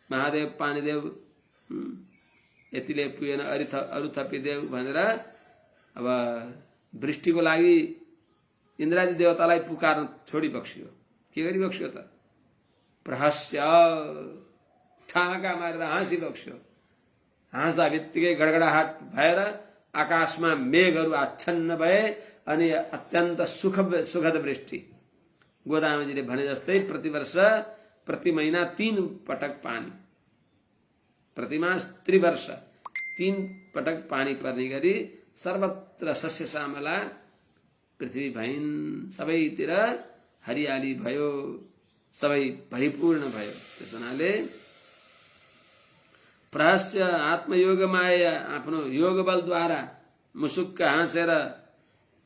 महादेव पानीदेव यतिले पुगेन अरू थपिदेव भनेर अब वृष्टिको लागि इन्द्रादि देवतालाई पुकार्न छोडी बक्सियो। के गरी बक्सियो त प्रहस्य ठाका मारेर हाँसी बक्स्यो। हाँस्दा बित्तिकै गडगडाहट भएर आकाशमा मेघहरू आच्छन्न भए अनि अत्यन्त सुखद वृष्टि। गोदावरीजीले भने जस्तै प्रतिवर्ष प्रति महिना 3 पटक पानी, प्रतिमास त्रिवर्ष 3 पटक पानी पर्ने गरी सर्वत्र सस्य श्यामला पृथ्वी भइन्, सबैतिर हरियाली भयो, सबै परिपूर्ण भयो। त्यस हुनाले प्रहस्य आत्मयोगमाया आफ्नो योग बलद्वारा मुसुक्क हाँसेर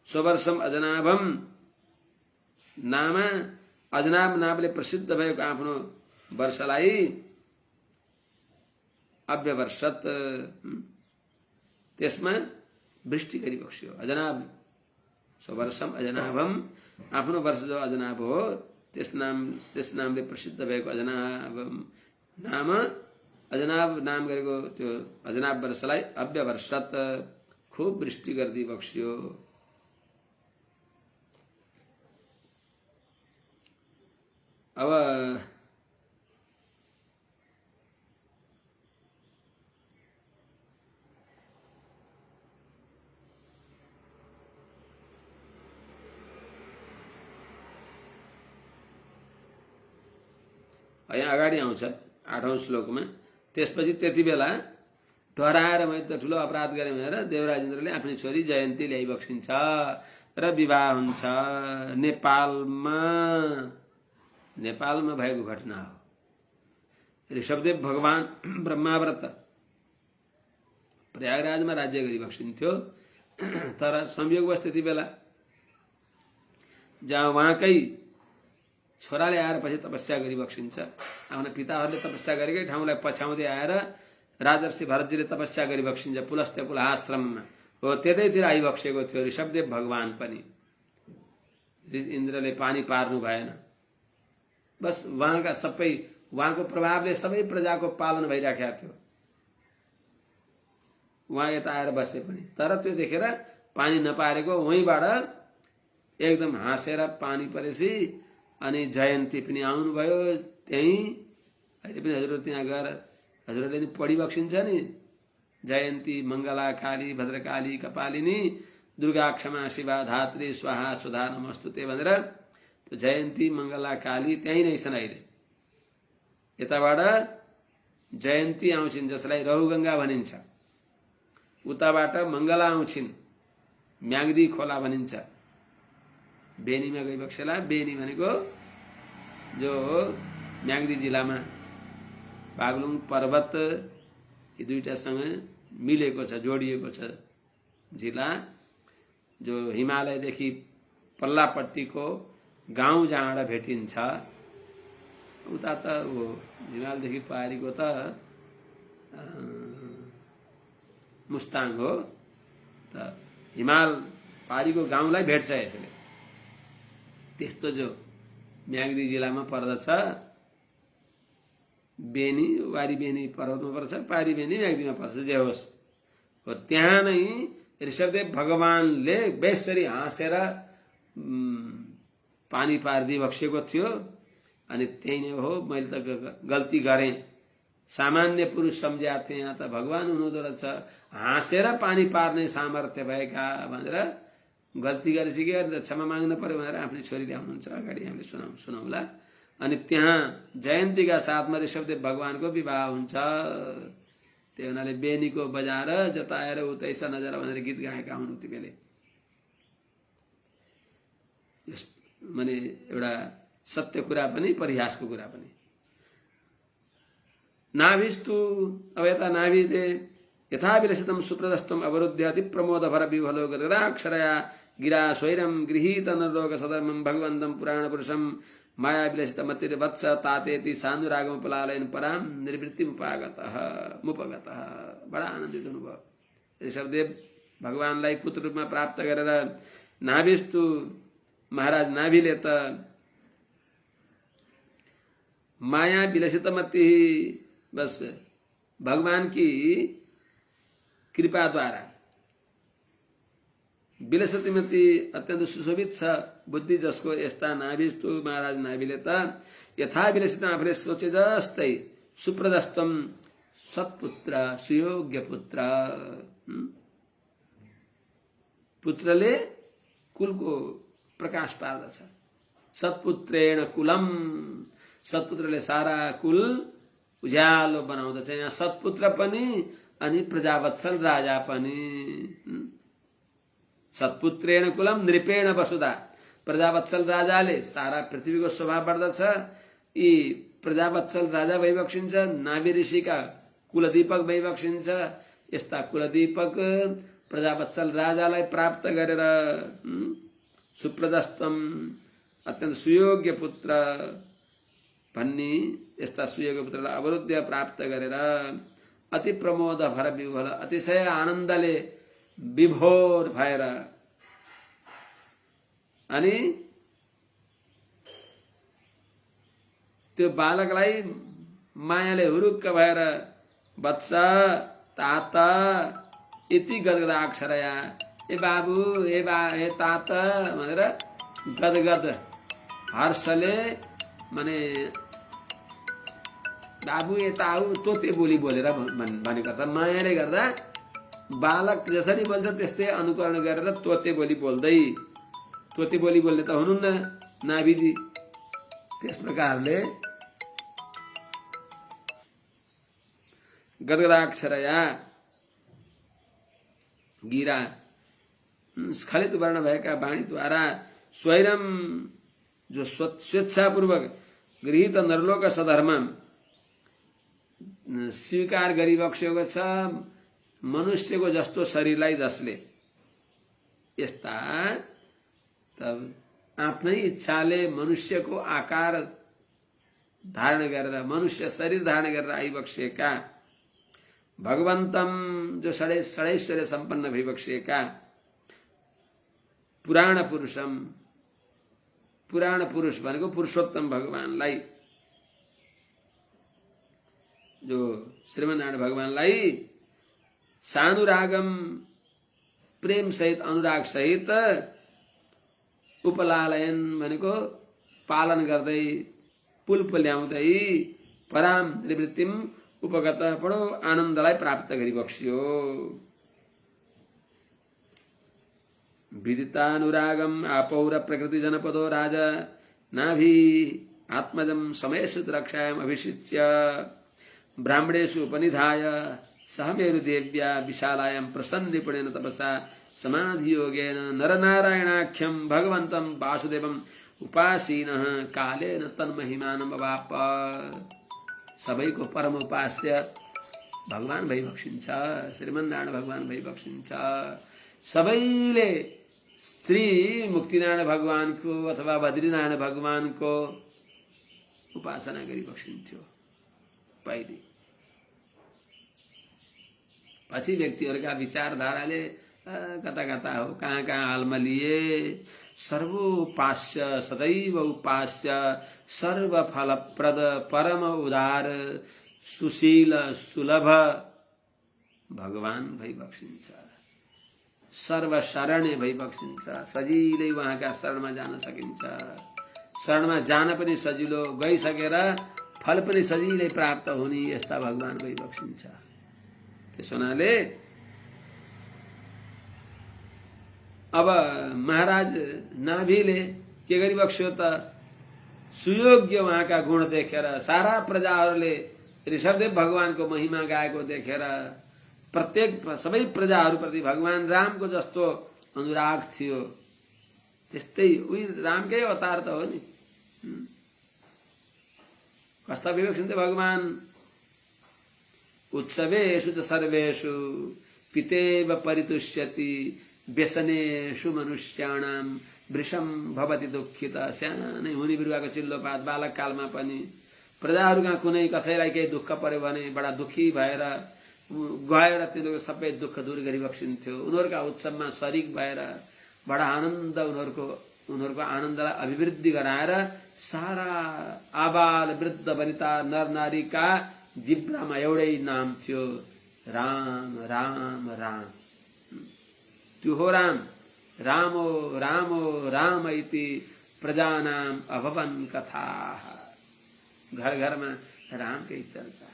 स्ववर्षम अजनाभम नाम अजनाभ नामले प्रसिद्ध भएको आफ्नो वर्षलाई अव्यवर्षत त्यसमा वृष्टि गरी बक्स्यो। अजनाभ स्ववर्षम अजनाभम आफ्नो वर्ष जो अजनाभ हो त्यस नामले प्रसिद्ध भएको अजनाभ नाम गरेको त्यो अजनाभ वर्षलाई अव्यवर्षत खूब वृष्टि गर्दै बक्स्यो। अब यहाँ अगाडि आउँछ 8औं श्लोकमा। त्यसपछि त्यति बेला डराएर मैले त ठुलो अपराध गरेँ भनेर देवराज इन्द्रले आफ्नी छोरी जयन्ती ल्याइ बक्सिन्छ र विवाह हुन्छ। नेपालमा भएको घटना हो। ऋषभदेव भगवान ब्रह्माव्रत प्रयागराजमा राज्य गरी बक्सिन्थ्यो। तर संयोगवश त्यति बेला जहाँ उहाँकै छोराले आएर पछि तपस्या गरी बक्सिन्छ। आफ्ना पिताहरूले तपस्या गरेकै ठाउँलाई पछ्याउँदै आएर राजर्षि भरतजीले तपस्या गरी बक्सिन्छ पुलस्त्य पुलाश्रममा। हो त्यतैतिर आइबक्सेको थियो ऋषभदेव भगवान पनि। इन्द्रले पानी पार्नु भएन। बस वहाँका सबै वहाँको प्रभावले सबै प्रजाको पालन भइराखेको थियो। उहाँ यता आएर बसे पनि तर त्यो देखेर पानी नपारेको वहीँबाट एकदम हाँसेर पानी परेपछि अनि जयन्ती पनि आउनुभयो। त्यही अहिले पनि हजुरहरू त्यहाँ गएर हजुरहरूले नि पढी बक्सिन्छ नि जयन्ती मङ्गला काली भद्रकाली कपालिनी दुर्गा क्षमा शिवा धात्री स्वाहा सुधा नमस्तुते भनेर त्यो जयन्ती मङ्गला काली त्यही नै छन्। अहिले यताबाट जयन्ती आउँछिन् जसलाई रहुगङ्गा भनिन्छ, उताबाट मङ्गला आउँछिन् म्याग्दी खोला भनिन्छ। बेनीमा गई बक्सेला। बेनी भनेको जो म्याग्दी जिल्लामा बागलुङ पर्वत यी दुईटासँग मिलेको छ, जोडिएको छ जिल्ला, जो हिमालयदेखि पल्लापट्टिको गाउँ जहाँबाट भेटिन्छ। उता त हो हिमालदेखि पारिको त मुस्ताङ हो, त हिमाल पारिको गाउँलाई भेट्छ यसले। त्यस्तो जो म्याग्दी जिल्लामा पर्दछ, बेनी वारी बेनी पर्वतमा पर्छ, पारी बेनी म्याग्दीमा पर्छ, जे होस् हो त्यहाँ नै ऋषभदेव भगवानले बेसरी हाँसेर पानी पारिदिई बक्सेको थियो। अनि त्यही नै हो मैले त गल्ती गरेँ, सामान्य पुरुष सम्झेको थिएँ, यहाँ त भगवान हुनुहुँदो रहेछ, हाँसेर पानी पार्ने सामर्थ्य भएका भनेर गल्ती गरेपछि के क्षमा माग्नु पर्यो भनेर आफ्नै छोरी ल्याउनुहुन्छ। अगाडि हामीले सुनाउँला। अनि त्यहाँ जयन्तीका साथमा ऋषभदेव भगवानको विवाह हुन्छ। त्यही हुनाले बेनीको बजाएर जताएर उतैसा नजर भनेर गीत गाएका हुन् उति बेले। माने एउटा सत्य कुरा पनि परिहासको कुरा पनि। नाभिस्तु अब यता नाभिले यथा विलसितम सुप्रदस्तम अवरुद्ध अति प्रमोद भर विह्वलो गदाक्षरया गिरा स्वैरम गृहीत नरलोक सधर्मम भगवन्तं पुराण पुरुषम माया विलसित मतिर्वत्स तातेति सानुरागम पलालयन पराम निर्वृत्ति मुपगतः। बडा आनन्दित हुनुभयो। ऋषभदेव भगवानलाई पुत्र रूपमा प्राप्त गरेर नाभिस्तु महाराज नाभिले त माया विलसित मति बस भगवान की कृपा द्वारा विलसतिमती अत्यंत सुशोभित छ बुद्धि जसको यस्ता नाभिस्तु महाराज नाभिले त यथा विलसित आफूले सोचे जस्तै सुप्रदस्तम सत्पुत्र सुयोग्य पुत्र पुत्रले कुलको प्रकाश पार्दछ। सत्पुत्रेण कुलम सत्पुत्रले सारा कुल उज्यालो बनाउँदछ। यहाँ सत्पुत्र पनि अनि प्रजावत्सल राजा पनि। सत्पुत्रेण कुलम नृपेण वसुधा प्रजावत्सल राजाले सारा पृथ्वीको शोभा बढ्दछ। यी प्रजावत्सल राजा भइबक्सिन्छ। नाभि ऋषिका कुलदीपक भइबक्सिन्छ। यस्ता कुलदीपक प्रजावत्सल राजालाई प्राप्त गरेर सुप्रदस्तम अत्यन्त सुयोग्य पुत्र भन्ने यस्ता सुयोग्य पुत्रलाई अवरुद्ध प्राप्त गरेर अति प्रमोद भर विह्वल अतिशय आनन्दले विभोर भएर अनि त्यो बालकलाई मायाले हुरुक्क भएर वत्स तात इति गदगदाक्षरया ए बाबु ए तात भनेर गदगद हर्षले माने बाबु यता आऊ तोते बोली बोलेर भनेको छ। मायाले गर्दा बालक जसरी बोल्छ त्यस्तै अनुकरण गरेर तोते बोली बोल्दै तोते बोली बोल्ने त हुनुहुन्न नाभिजी। त्यस प्रकारले गदगदाक्षरया गिरा स्खलित वर्ण भएका वाणीद्वारा स्वयं जो स्वेच्छापूर्वक गृहीत नरलोक सधर्म स्वीकार गरिबक्सेको छ मनुष्यको जस्तो शरीरलाई जसले यस्ता तब आफ्नै इच्छाले मनुष्यको आकार धारण गरेर मनुष्य शरीर धारण गरेर आइबक्सेका भगवन्तम जो षडैश्वर्य सम्पन्न भइबक्सेका पुराण पुरुषम पुराण पुरुष भनेको पुरुषोत्तम भगवानलाई जो श्रीमन्नारायण भगवानलाई सानुरागम प्रेम सहित अनुराग सहित उपलालयन भनेको पालन गर्दै पुल्प ल्याउँदै पराम निवृत्तिम उपगत बडो आनन्दलाई प्राप्त गरिबक्सियो। विदितानुरागम आपौर प्रकृति जनपदो राजा नाभि आत्मजम समयसुत रक्षायाम अभिषिच्य ब्राह्मणेषु उपनिधाय सहमेरु देव्या विशालायां प्रसन्निपुणेन तपसा समाधि योगेन नरनारायणाख्यम भगवन्तं वासुदेवम उपासीनः कालेन तन्महिमानम अवाप। सबैको परम उपास्य भगवान भइबक्सिन्छ। श्रीमन्नारायण भगवान भइबक्सिन्छ। सबैले श्री मुक्तिनारायण भगवानको अथवा बद्रीनारायण भगवानको उपासना गरिबक्सिन्थ्यो पहिले। पछि व्यक्तिहरूका विचारधाराले कता कता हो कहाँ कहाँ आलमलिए। सर्वोपास्य सदैव उपास्य सर्वफलप्रद परम उदार सुशील सुलभ भगवान भइबक्सिन्छ। सर्वशरण्य भइबक्सिन्छ। सजिलै उहाँका शरणमा जान सकिन्छ। शरणमा जान पनि सजिलो गइसकेर फल पनि सजिलै प्राप्त हुने यस्ता भगवान भइबक्सिन्छ। त्यस हुनाले अब महाराज नाभिले के गरिबक्स्यो त सुयोग्य उहाँका गुण देखेर सारा प्रजाहरूले ऋषभदेव भगवानको महिमा गाएको देखेर प्रत्येक सबै प्रजाहरूप्रति भगवान रामको जस्तो अनुराग थियो। त्यस्तै उही रामकै अवतार त हो नि। कस्ता विवेक भगवान उत्सवेषु च सर्वेषु पितेव परितुष्यति व्यसनेषु मनुष्याणाम वृषम भवति दुःखिता। सानै हुने बिरुवाको चिल्लो पात बालक कालमा पनि प्रजाहरूका कुनै कसैलाई केही दुःख पर्यो भने बडा दुखी भएर गएर तिनीहरूको सबै दुःख दूर गरिबक्सिन्थ्यो। उनीहरूका उत्सवमा शरीक भएर बडा आनन्द उनीहरूको आनन्दलाई अभिवृद्धि गराएर सारा आबाल वृद्ध वनिता नर नारीका जिब्रामा एउटै नाम थियो, राम राम राम। त्यो हो राम। रामो रामो राम इति प्रजानाम अभवन कथा। घर घरमा रामकै चर्चा।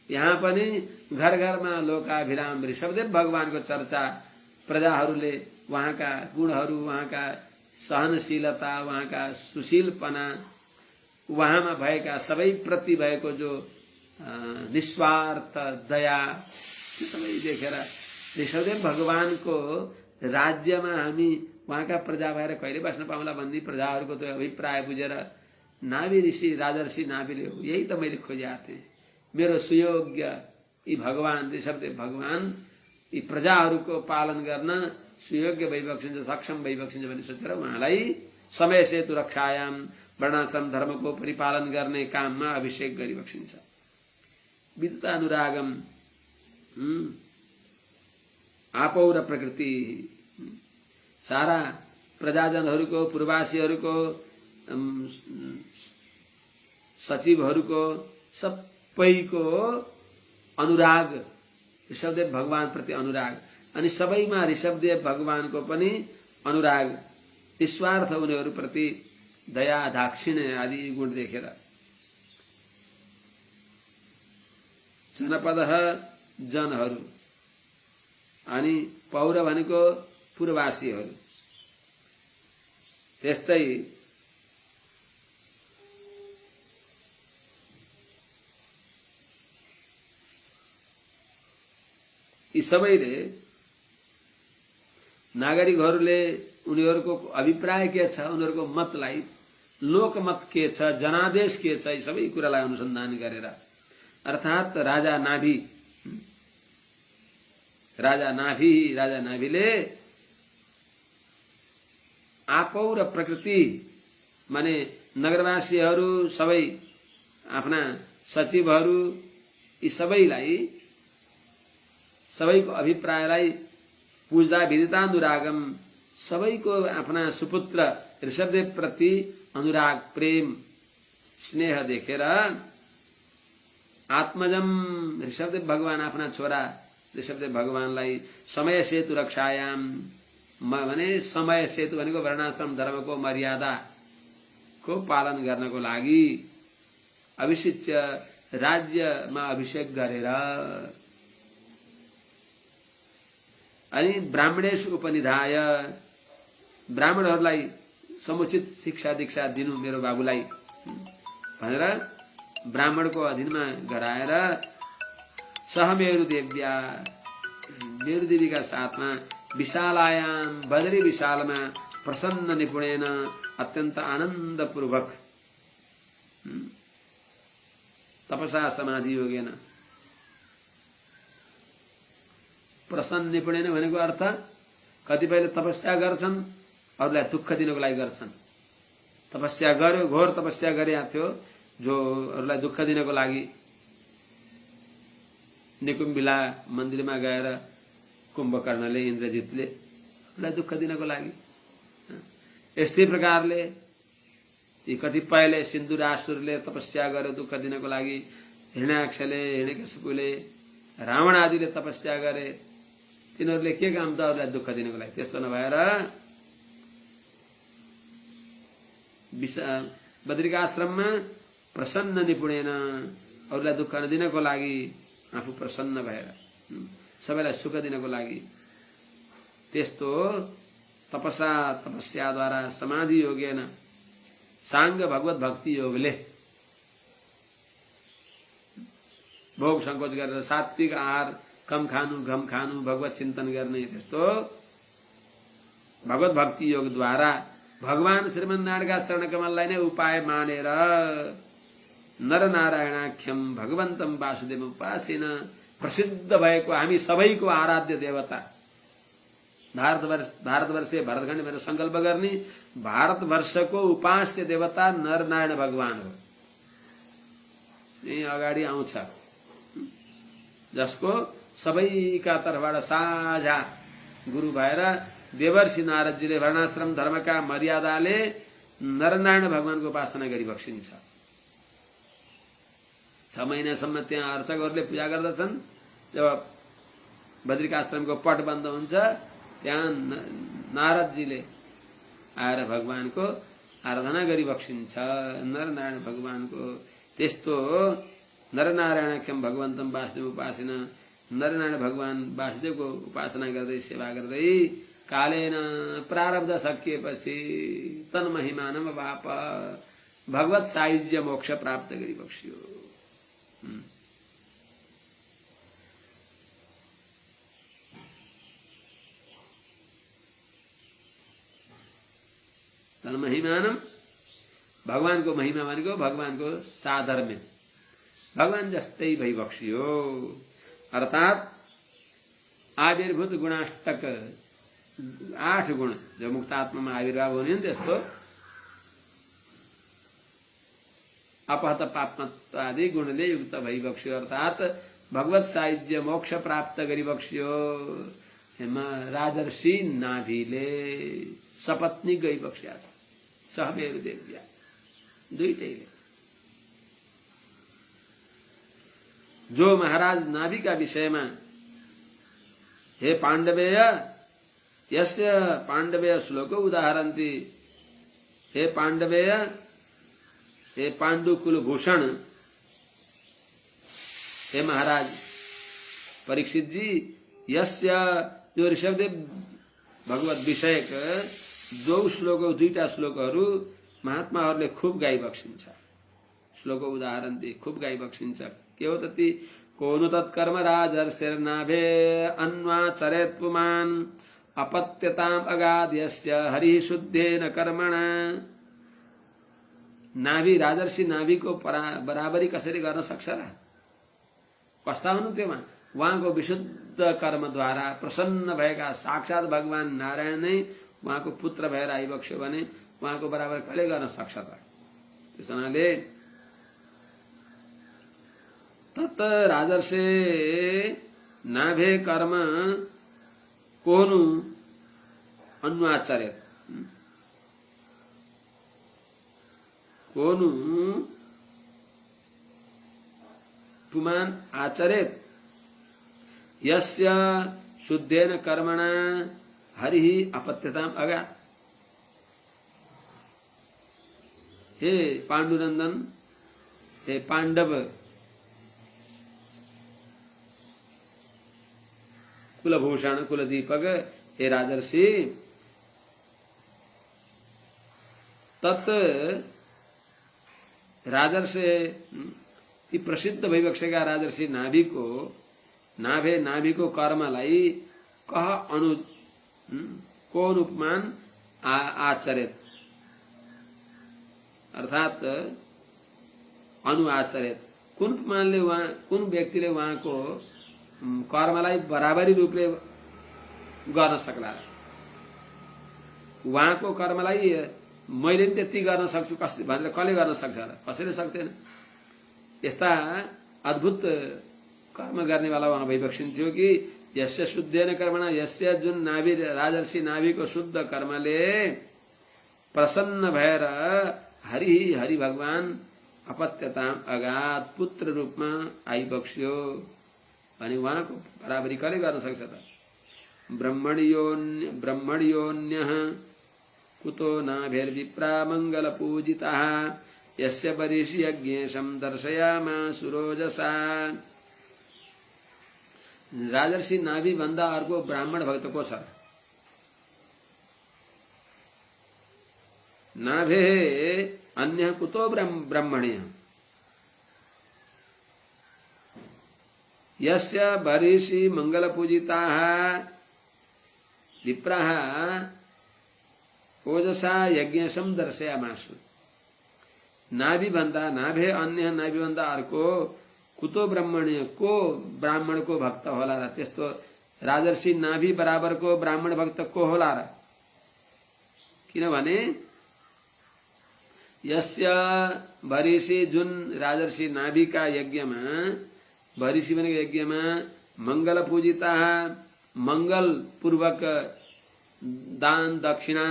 यहाँ पनि घर घरमा लोकाभिराम ऋषभदेव भगवानको चर्चा। प्रजाहरूले उहाँका गुणहरू, उहाँका सहनशीलता, उहाँका सुशीलपना, उहाँमा भएका सबै प्रति भएको जो निस्वार्थ दया, त्यो सबै देखेर ऋषभदेव भगवानको राज्यमा हामी उहाँका प्रजा भएर कहिले बस्न पाउँला भन्ने प्रजाहरूको त्यो अभिप्राय बुझेर नाभि ऋषि राजर्षि नाभिले यही त मैले खोजेको थिएँ। मेरो सुयोग्य यी भगवान ऋषभदेव भगवान यी प्रजाहरूको पालन गर्न सुयोग्य भइबक्सिन्छ, सक्षम भइबक्सिन्छ भन्ने सोचेर उहाँलाई समय सेतु रक्षायाम वर्णाश्रम धर्मको परिपालन गर्ने काममा अभिषेक गरिबक्सिन्छ। विद्युत अनुरागम आपौ र प्रकृति। सारा प्रजाजनहरूको, पूर्वासीहरूको, सचिवहरूको सबैको अनुराग, ऋषभदेव भगवान प्रति अनुराग, अनि सबैमा ऋषभदेव भगवानको पनि अनुराग, निस्वार्थ उनीहरूप्रति दया दाक्षिण्य आदि गुण देखेर। जनपद जनहरू अनि पौर भनेको पूर्ववासीहरू। त्यस्तै यी सबैले नागरिकहरूले उनीहरूको अभिप्राय के छ, उनीहरूको मतलाई, लोकमत के छ, जनादेश के छ, यी सबै कुरालाई अनुसन्धान गरेर, अर्थात् राजा नाभिले आपौ र प्रकृति माने नगरवासीहरू सबै आफ्ना सचिवहरू यी सबैको अभिप्रायलाई पुज्दा विदितानुरागम, सबैको आफ्ना सुपुत्र ऋषभदेव प्रति अनुराग, प्रेम, स्नेह देखेर आत्मजम ऋषभदेव भगवान आफ्ना छोरा ऋषभदेव भगवानलाई समय सेतु रक्षायाम भने समय सेतु भनेको वर्णाश्रम धर्मको मर्यादाको पालन गर्नको लागि अभिषिच्य राज्यमा अभिषेक गरेर, अनि ब्राह्मणेश उपनिधाय ब्राह्मणहरूलाई समुचित शिक्षा दीक्षा दिनु मेरो बाबुलाई भनेर ब्राह्मणको अधीनमा गराएर सह मेरु देव्या, मेरु देवीका साथमा विशालायाम बदरी विशालमा प्रसन्न निपुणेन अत्यन्त आनन्दपूर्वक तपसा समाधि योगेन। प्रसन्न निपुणेन भनेको अर्थ कतिपयले तपस्या गर्छन्, अरूलाई दुःख दिनको लागि गर्छन्। तपस्या गर्यो, घोर तपस्या गरेको थियो जो अरूलाई दुःख दिनको लागि निकुम्बिला मन्दिरमा गएर कुम्भकर्णले, इन्द्रजितले अरूलाई दुःख दिनको लागि, यस्तै प्रकारले यी कतिपयले सिन्धुरासुरले तपस्या गर्यो दुःख दिनको लागि, हिरण्याक्षले, हिरण्यकशिपुले, रावण आदिले तपस्या गरे, तिनीहरूले के काम त अरूलाई दुःख दिनको लागि। त्यस्तो नभएर बद्रिकाश्रममा प्रसन्न निपुणेन अरूलाई दुःख नदिनको लागि आफू प्रसन्न भएर सबैलाई सुख दिनको लागि त्यस्तो तपस्याद्वारा समाधि योगेन सांग भगवत भक्ति योगले भोग संकोच गरेर सात्विक आहार कम खानु घम खानु भगवत चिन्तन गर्ने त्यस्तो भगवत भक्ति योग द्वारा भगवान श्रीमन्नारायणका चरण कमललाई नै उपाय मानेर नरनारायणाख्यम भगवन्तम वासुदेव उपासेन प्रसिद्ध भएको हामी सबैको आराध्य देवता भारतवर्षीय भरतखण्ड मेरो संकल्प गर्ने भारतवर्षको उपास्य देवता नरनारायण भगवान हो। यही अगाडि आउँछ जसको सबैका तर्फबाट साझा गुरु भएर देवर्षि नारदजीले वर्णाश्रम धर्मका मर्यादाले नरनारायण भगवानको उपासना गरिबक्सिन्छ। 6 महिनासम्म त्यहाँ अर्चकहरूले पूजा गर्दछन्। जब बद्रिकाश्रमको पट बन्द हुन्छ त्यहाँ नारदजीले आएर भगवानको आराधना गरिबक्सिन्छ नरनारायण भगवानको। त्यस्तो नरनारायणाख्यम भगवन्तम वासुदेव उपासना नरनारायण भगवान वासुदेवको उपासना गर्दै सेवा गर्दै कालेन प्रारब्ध सकिएपछि तन महिमानम वाप भगवत सायुज्य मोक्ष प्राप्त गरिबक्सियो। तन महिमानम भगवानको महिमा भनेको भगवानको साधर्म्य भगवान जस्तै भइबक्सियो। अर्थात आविर्भूत गुणाष्टक 8 गुण जो मुक्तात्मामा आविर्भाव हुने नि त्यस्तो अपहत पापमत्व आदि गुणले युक्त भइबक्सियो। अर्थात भगवत सायुज्य मोक्ष प्राप्त गरिबक्सियो। राजर्षि नाभिले सपत्नी गइबक्स्या छ सहमेरु देव्या दुईटैले। जो महाराज नाभि का विषयमा हे पाण्डवेय यस्य पाण्डवेय श्लोक उदाहरन्ति हे पाण्डवेय हे पाण्डुकुल भूषण हे महाराज परीक्षित जी यस्य जो ऋषभदेव भगवत विषयक जो श्लोक दुईटा श्लोकहरू महात्माहरूले खूब गाइबक्सिन्छ। श्लोक उदाहरन्ति खूब गाइबक्सिन्छ। के हो तति कोनु तत्कर्म राजर्षिर्नाभे अन्वाचरेत् पुमान् अपत्यताम् अगाध्यस्य हरि शुद्धेन कर्मणा। नाभि राजर्षि नाभिको बराबरी कसरी गर्न सक्छ र? कस्ता हुनु त्योमा उहाँको विशुद्ध कर्मद्वारा प्रसन्न भएका साक्षात भगवान नारायण नै उहाँको पुत्र भएर आइबक्स्यो भने उहाँको बराबर कहिले गर्न सक्छ त? त्यस हुनाले तत् राजर्षे नाभे कर्म कोनु अन्वाचरेत् कोनु पुमान् आचरेत् यस्य शुद्धेन कर्मणा हरिः अपत्यताम् अगात्। हे पांडुनंदन हे पांडव कुलभूषण कुलदीपक हे राजर्षि तत् राजर्षि ती प्रसिद्ध भइबक्सेका राजर्षि नाभिको कर्मलाई कह अनु कोन उपमान आचरित अर्थात अनुआचरित कुन उपमानले कुन व्यक्तिले उहाँको कर्मलाई बराबरी रूपले गर्न सक्ला। उहाँको कर्मलाई मैले त्यति गर्न सक्छु भनेर कसले गर्न सक्छ र? कसैले सक्दैन। यस्ता अद्भुत कर्म गर्नेवाला उहाँ भइबक्सिन्थ्यो कि यस्य शुद्धेन कर्मणा यस्य जुन नाभि राजर्षि नाभिको शुद्ध कर्मले प्रसन्न भएर हरि भगवान अपत्यताम अगात पुत्र रूपमा आइबक्स्यो भने उहाँको बराबरी कसले गर्न सक्छ त? ब्रह्मण्योन्यः कुतो नाभिर्विप्रा मंगल पूजिताः यस्य परिषि यज्ञेशं दर्शयामासुरोजसा। राजर्षि नाभि भन्दा अर्को ब्राह्मण भक्त को छ? नाभे अन्य कुतो ब्रह्मण्य यस्य बर्हिषि मंगल पूजिताः विप्राः ओजसा यज्ञशम दर्शयामासु। नाभि भन्दा नाभे अन्य नाभि भन्दा अर्को कुतो ब्राह्मण्य को ब्राह्मण को भक्त होला र। त्यस्तो राजर्षि नाभि बराबर को ब्राह्मण भक्त को होला र। किनभने यस्य बर्हिषि जुन राजर्षि नाभिका यज्ञमा बर्हिषि भनेको यज्ञमा मंगल पूजिता मंगल पूर्वक दान दक्षिणा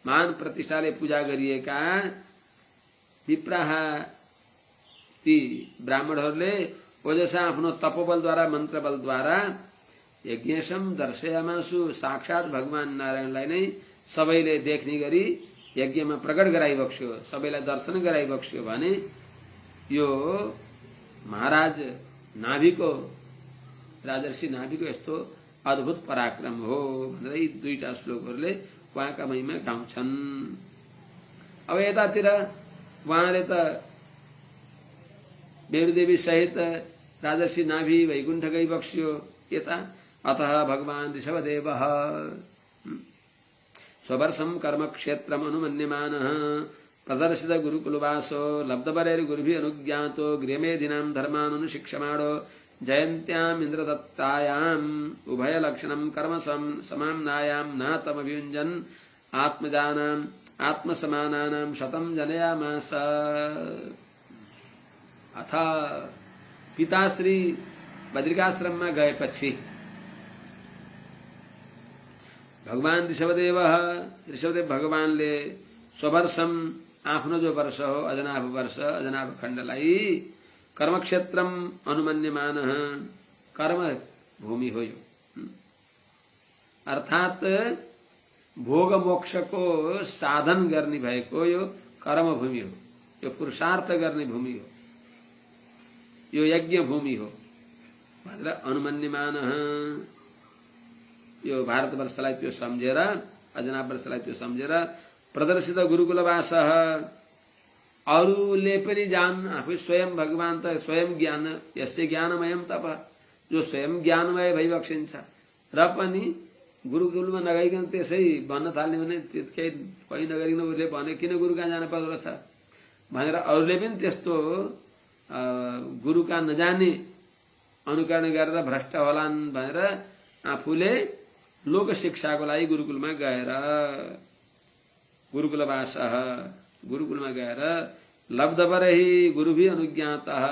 मान प्रतिष्ठाले पूजा गरिएका विप्राह ती ब्राह्मणहरूले ओजसा आफ्नो तपोबलद्वारा मन्त्रबलद्वारा यज्ञशम दर्शयामासु साक्षात भगवान नारायणलाई नै सबैले देख्ने गरी यज्ञमा प्रकट गराइबक्स्यो, सबैलाई दर्शन गराइबक्स्यो भने यो महाराज नाभिको राजर्षि नाभिको यस्तो अद्भुत पराक्रम हो भनेर यी दुईटा श्लोकहरूले उहाँका महिमा गाउँछन्। अब यतातिर उहाँले त बेरुदेवी सहित राजर्षि नाभि वैकुण्ठ गइबक्स्यो। यता अतः भगवान ऋषभदेवः स्ववर्षं कर्म क्षेत्रम अनुमन्यमानः प्रदर्शित गुरुकुलवासो लब्धवरैर्गुरुभिः अनुज्ञातो गृहमेधिनां धर्मान् अनुशिक्षमाणो जयन्त्याम् इन्द्रदत्तायाम् उभयलक्षणं कर्म समाम्नायां नातमभियुञ्जन् आत्मजानाम् आत्मसमानानां शतं जनयामास। अथ पिताश्री बद्रिकाश्रममा गएपछि भगवान ऋषभदेव भगवानले स्ववर्षम आफ्नो जो वर्ष हो अजनाभ खण्डलाई कर्मक्षेत्रम अनुमन्यमान कर्म भूमि हो यो, अर्थात भोग मोक्ष को साधन गर्ने भएको यो कर्म भूमि हो, यो पुरुषार्थ गर्ने भूमि हो, यो यज्ञ भूमि हो भनेर अनुमन्यमान। यो भारतवर्षलाई त्यो सम्झेर अजनावर्षलाई त्यो सम्झेर प्रदर्शित गुरुकुलवास अरूले पनि जान आफै स्वयं भगवान त स्वयं ज्ञान यसै ज्ञानमयम तप जो स्वयं ज्ञानमय भइबक्सिन्छ र पनि गुरुकुलमा नगइकन त्यसै भन्न थाल्ने भने केही कहीँ नगरिकन उसले भने किन गुरु कहाँ जान पर्दो रहेछ भनेर अरूले पनि त्यस्तो गुरुका नजाने अनुकरण गरेर भ्रष्ट होलान् भनेर आफूले लोक शिक्षाको लागि गुरुकुलमा गएर गुरुकुलवास गुरुकुलमा गएर लब्धवरहि गुरुभिः अनुज्ञातः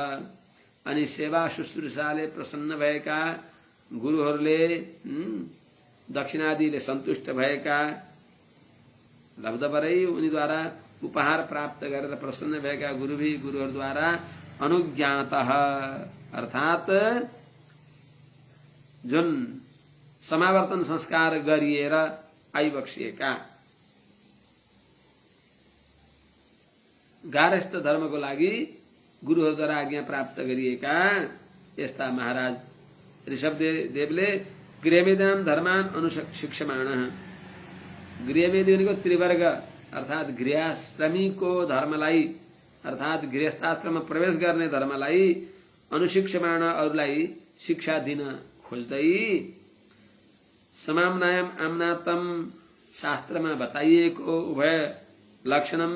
अनि सेवा शुश्रूषाले प्रसन्न भएका गुरुहरूले दक्षिणादिले सन्तुष्ट भएका लब्धवरहि उनीद्वारा उपहार प्राप्त गरेर प्रसन्न भएका गुरुहरूद्वारा अनुज्ञातः अर्थात जुन समावर्तन संस्कार गरिएर आइबक्सिएका गारस्थ धर्मको लागि गुरुहरूद्वारा आज्ञा प्राप्त गरिएका यस्ता महाराज ऋषभदेवले गृहमेधिनां धर्मान् अनुशिक्षमाणः। गृहमेधि भनेको त्रिवर्ग अर्थात गृहश्रमीको धर्मलाई अर्थात गृहस्थाश्रममा प्रवेश गर्ने धर्मलाई अनुशिक्षमाण अरूलाई शिक्षा दिन खोज्दै समाम्नायाम आम्नातम शास्त्रमा बताइएको उभय लक्षणम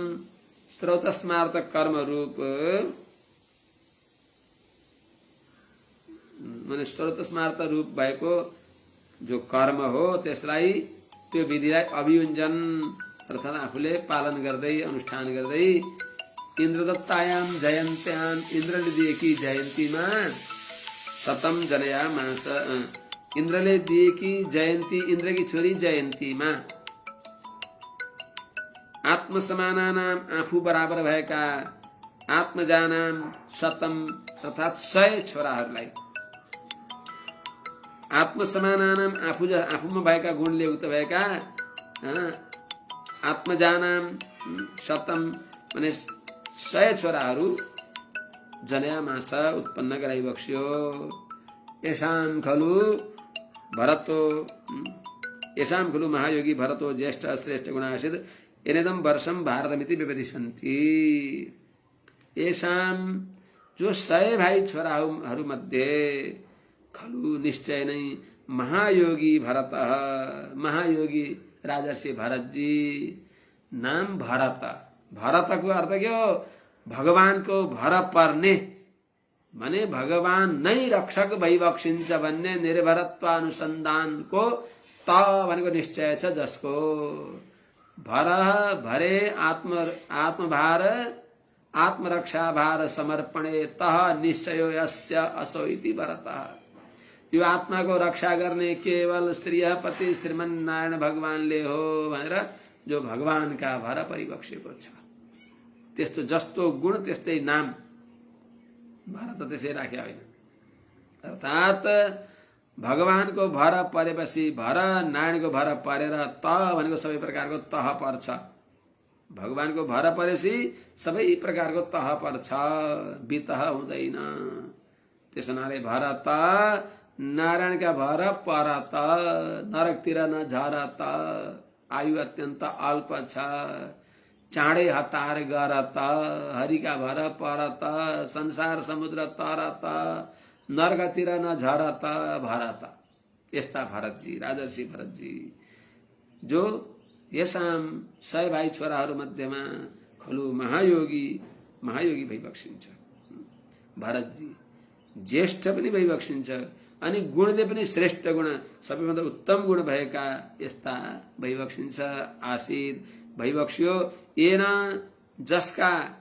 स्रोतस्मार्थ कर्म रूप माने स्रोतस्मार्थ रूप भएको जो कर्म हो त्यसलाई त्यो विधिलाई अभियुञ्जन अर्थात आफूले पालन गर्दै अनुष्ठान गर्दै इन्द्रदत्तायाम जयन्त्याम इन्द्रले दिएकी जयन्तीमा शतम जनयामास इन्द्रले दिएकी जयन्ती इन्द्रकी छोरी जयन्तीमा आत्मसमानानाम आफू बराबर भएका आत्मजानाम शतम अर्थात 100 छोराहरूलाई आत्मसमानानाम आफूमा भएका गुणले युक्त भएका आत्मजानाम शतम माने 100 छोराहरू जनयामास उत्पन्न गराइबक्स्यो। येषां खलु महायोगी भरतो ज्येष्ठ श्रेष्ठ गुणासित एनेदम वर्षम भारतमिति व्यपदिशन्ति। येषाम जो 100 भाइ छोराहरू मध्ये खलु निश्चय नै महायोगी भरत, महायोगी राजर्षि भरत जी। नाम भरत, भरत को अर्थ के हो? भगवान को भर पर्ने माने भगवान नै रक्षक भइबक्सिन्छ भन्ने निर्भरत्वानुसन्धान को त भनेको निश्चय छ, जसको भर भरे आत्मभार आत्मरक्षा भार समर्पणे तह निश्चयो यस्य असो इति भरतः। यो आत्मा को रक्षा गर्ने केवल श्रीपति श्रीमन्नारायण भगवानले हो भनेर जो भगवान का भर परिबक्सेको छ। त्यस्तो जस्तो गुण त्यस्तै नाम, भरत त्यसै राख्या होइन। अर्थात भगवान को भर परेपछि भर नारायण को भर परेर त भनेको सबै प्रकारको तह पर्छ। भगवान को भर परेपछि सबै प्रकारको तह पर्छ, वितह हुँदैन। त्यसो हुनाले भरत नारायण का भर परत, नरकतिर नझरत, आयु अत्यन्त अल्प छ, चाँडै हतार गरत, हरि का भर परत, संसार समुद्र तरत, नरकतिर नझरत भरत। यस्ता भरत जी, राजर्षि भरत जी, जो यसाम 100 भाइ छोराहरू मध्येमा खलु महायोगी भइबक्सिन्छ। भरत जी ज्येष्ठ पनि भइबक्सिन्छ, अनि गुणले पनि श्रेष्ठ गुण, सबैभन्दा उत्तम गुण भएका यस्ता भइबक्सिन्छ, आसीत भइबक्सियो। येन जसका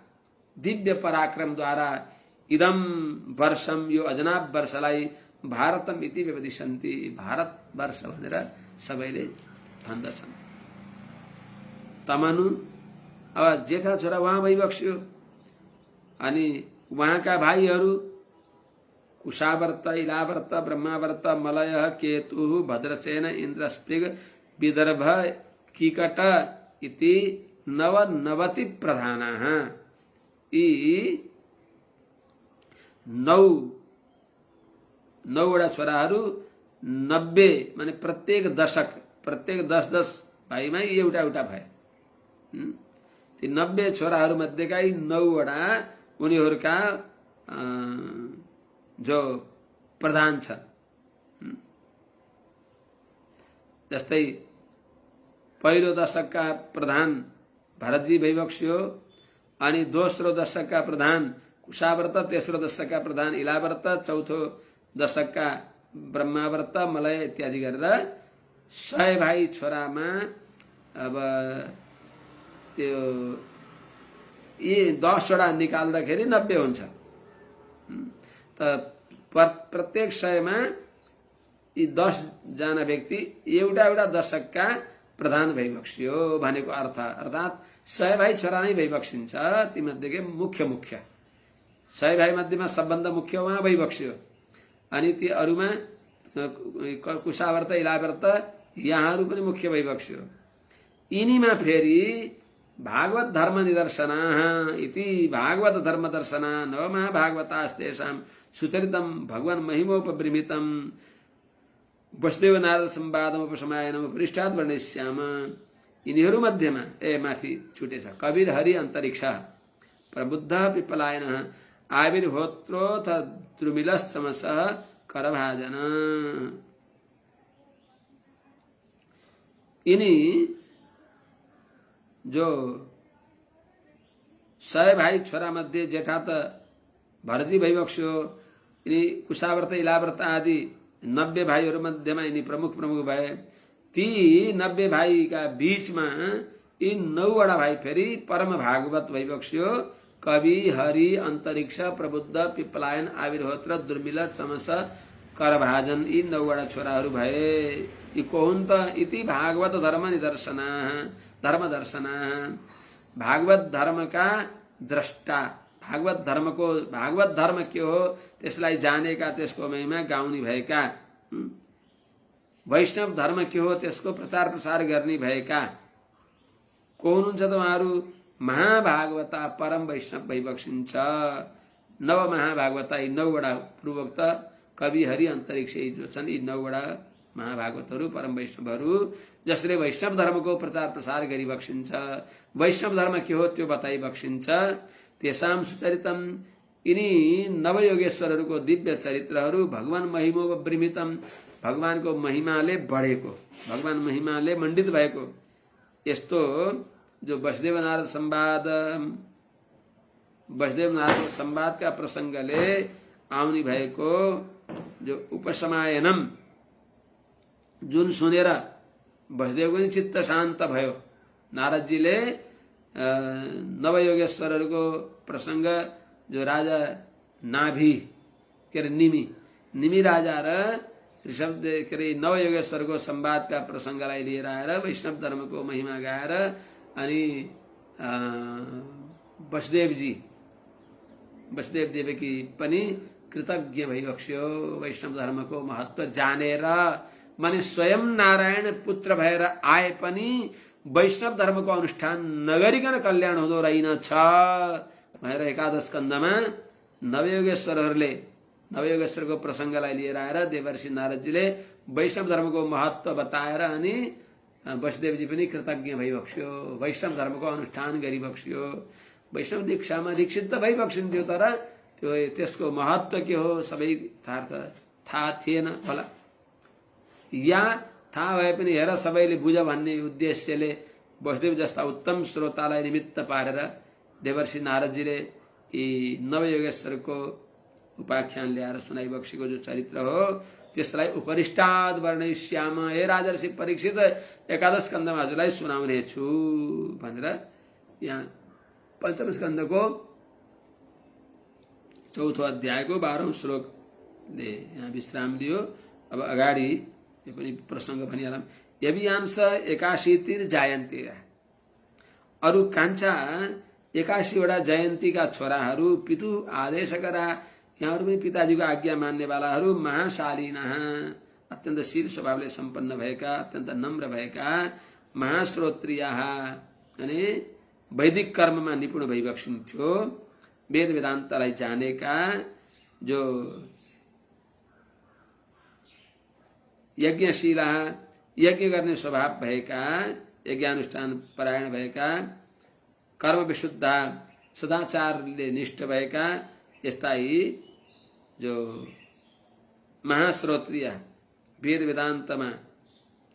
दिव्य पराक्रमद्वारा इदम वर्षम यो अजनाब वर्षलाई भारतम इति व्यपदिशन्ति, भारत वर्ष भनेर सबैले भन्दछन्। तमनु अब जेठा छोरा वहाँ भइबक्सियो, अनि वहाँका भाइहरू कुशावर्त, इलावर्त, ब्रह्मावर्त, मलय, केतु, भद्रसेन, इंद्रस्पृग, विदर्भ, कीकट इति 99 प्रधानाः। यी 9 छोराहरू 90 माने प्रत्येक दशक, प्रत्येक 10-10 भाइमा एउटा भए। ती 90 छोराहरू मध्येका 9 उनीहरूका जो प्रधान छ। जस्तै पहिलो दशकका प्रधान भरतजी भइबक्सियो, अनि दोस्रो दशकका प्रधान कुशावर्त, तेस्रो दशकका प्रधान इलावर्त, चौथो दशकका ब्रह्मावर्त, मलय इत्यादि गरेर 100 भाइ छोरामा अब त्यो यी 10 निकाल्दाखेरि 90 हुन्छ। त प्रत्येक 100मा यी 10 जना व्यक्ति एउटा दशकका प्रधान भइबक्सियो भनेको अर्थ। अर्थात 100 भाइ छोरा नै भइबक्सिन्छ, ती मध्येकै मुख्य 100 भाइ मध्येमा सबभन्दा मुख्य उहाँ भइबक्सियो, अनि ती अरूमा कुशावर्त, इलावर्त यहाँहरू पनि मुख्य भइबक्सियो। यिनीमा फेरि भागवत धर्म निदर्शनाः इति भागवत धर्म दर्शना नवमा भागवतास्तेषां सुचरितम भगवान महिमोपबृंहितम वसुदेव नारद संवादम उपसमायनम पृष्ठात् वर्णयिष्याम। यिनीहरू मध्येमा माथि छुटेछ कबीर हरि अन्तरिक्ष, प्रबुद्ध पिपलायनः, आविर्होत्रोऽथ द्रुमिलश्चमसः करभाजन। यिनी जो 100 भाइ छोरा मध्ये जेठा त भरतजी भइबक्सियो, यिनी कुशावर्त, इलावर्त आदि 90 भाइहरू मध्येमा यिनी प्रमुख भए। ती 90 भाइका बीचमा यी 9 भाइ फेरि परम भागवत भइबक्सियो, कवि हरि अन्तरिक्ष, प्रबुद्ध पिपलायन, आविर्होत्र, दुर्मिल, चमस, करभाजन यी 9 छोराहरू भए। यी को हुन् त? इति भागवत धर्म निदर्शनाः, धर्म दर्शनाः, भागवत धर्म का द्रष्टा। भागवत धर्म के हो त्यसलाई जानेका, त्यसको महिमा गाउने भएका। वैष्णव धर्म के हो त्यसको प्रचार प्रसार गर्ने भएका को हुनुहुन्छ त? उहाँहरू महाभागवता परम वैष्णव भइबक्सिन्छ। नव महाभागवता यी 9 पूर्वोक्त कवि हरि अन्तरिक्ष जो छन्, यी 9 महाभागवतहरू परम वैष्णवहरू जसले वैष्णव धर्मको प्रचार प्रसार गरिबक्सिन्छ। वैष्णव धर्म के हो त्यो बताइबक्सिन्छ। तेसाम सुचरितम, यिनी नवयोगेश्वरहरूको दिव्य चरित्रहरू भगवान महिमोपबृंहितम, भगवानको महिमाले बढेको, भगवान महिमाले मण्डित भएको यस्तो जो वसुदेव नारद संवाद, वसुदेव नारद संवादका प्रसंगले आउने भएको जो उपसमायनम, जुन सुनेर वसुदेवको नि चित्त शान्त भयो। नारदजीले नवयोगेश्वरहरूको प्रसंग जो राजा नाभि के अरे निमि राजा र ऋषभ के अरे नवयोगेश्वरको संवादका प्रसंगलाई लिएर आएर वैष्णव धर्मको महिमा गाएर अनि वसुदेव देवकी पनि कृतज्ञ भइबक्स्यो। वैष्णव धर्मको महत्व जानेर, माने स्वयं नारायण पुत्र भएर आए पनि वैष्णव धर्मको अनुष्ठान नगरिकन कल्याण हुँदो रहेनछ भनेर एकादश स्कन्धमा नवयोगेश्वरको प्रसंगलाई लिएर आएर देवर्षि नारदजीले वैष्णव धर्मको महत्व बताएर अनि वसुदेवजी पनि कृतज्ञ भइबक्स्यो, वैष्णव धर्मको अनुष्ठान गरिबक्स्यो। वैष्णव दीक्षामा दीक्षित त भइबक्सिन्थ्यो, तर त्यो त्यसको महत्व के हो सबै थाहा थिएन होला, या थाहा भए पनि हेर सबैले बुझ भन्ने उद्देश्यले वसुदेव जस्ता उत्तम श्रोतालाई निमित्त पारेर देवर्षि नारदजीले यी नवयोगेश्वरको उपाख्यान ल्याएर सुनाइबक्सेको जो चरित्र हो त्यसलाई उपरिष्टाद वर्णयिष्याम, हे राजर्षि परीक्षित एकादश स्कन्धमा हजुरलाई सुनाउने छु भनेर यहाँ पञ्चम स्कन्धको चौथो अध्यायको 12औं श्लोकले यहाँ विश्राम दियो। अब अगाडि यो पनि प्रसंग भनिहालौं। यवियांश 81 जायन्ती, अरु कान्छा 81वटा जयन्तीका छोराहरू पितु आदेश गरा, यहाँहरू पनि पिताजीको आज्ञा मान्नेवालाहरू महाशालिना, अत्यन्त शील स्वभावले सम्पन्न भएका, अत्यन्त नम्र भएका, महाश्रोत्रिया अनि वैदिक कर्ममा निपुण भइबक्सिन्थ्यो, वेद वेदान्तलाई जानेका, जो यज्ञशीला, यज्ञ गर्ने स्वभाव भएका, यज्ञानुष्ठान परायण भएका, कर्म विशुद्ध, सदाचारले निष्ठ भएका, यस्ता यी जो महाश्रोत्रिय वेद वेदान्तमा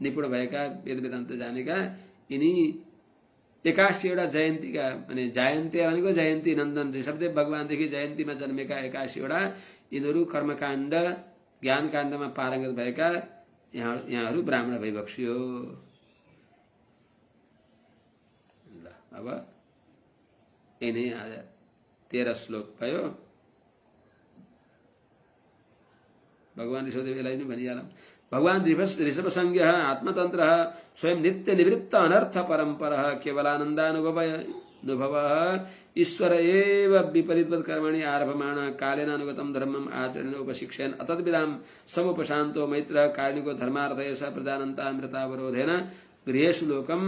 निपुण भएका, वेद वेदान्त जानेका, यिनी 81वटा जयन्तीका, माने जयन्ती भनेको जयन्ती नन्दन ऋषभदेव भगवानदेखि जयन्तीमा जन्मेका 81वटा यिनीहरू कर्मकाण्ड ज्ञानकाण्डमा पारङ्गत भएका यहाँहरू ब्राह्मण भइबक्स्यो। ल अब यिनै आज 13 श्लोक भयो। भगवान ऋषभदेवलाई पनि भनिहालौं। भगवान ऋषभसंज्ञ आत्मतंत्र स्वयं नित्य निवृत्त अनर्थ परंपर केवलानंदानुभव ईश्वर एव विपरीतवत् कर्मणि आरभमाण कालेनानुगतं धर्मम् आचरण उपशिक्षयन् अतद्विदां समुपशान्तो मैत्रः कालिको धर्मार्थय स प्रजानन्तामृतावरोधेन गृहेषु लोकं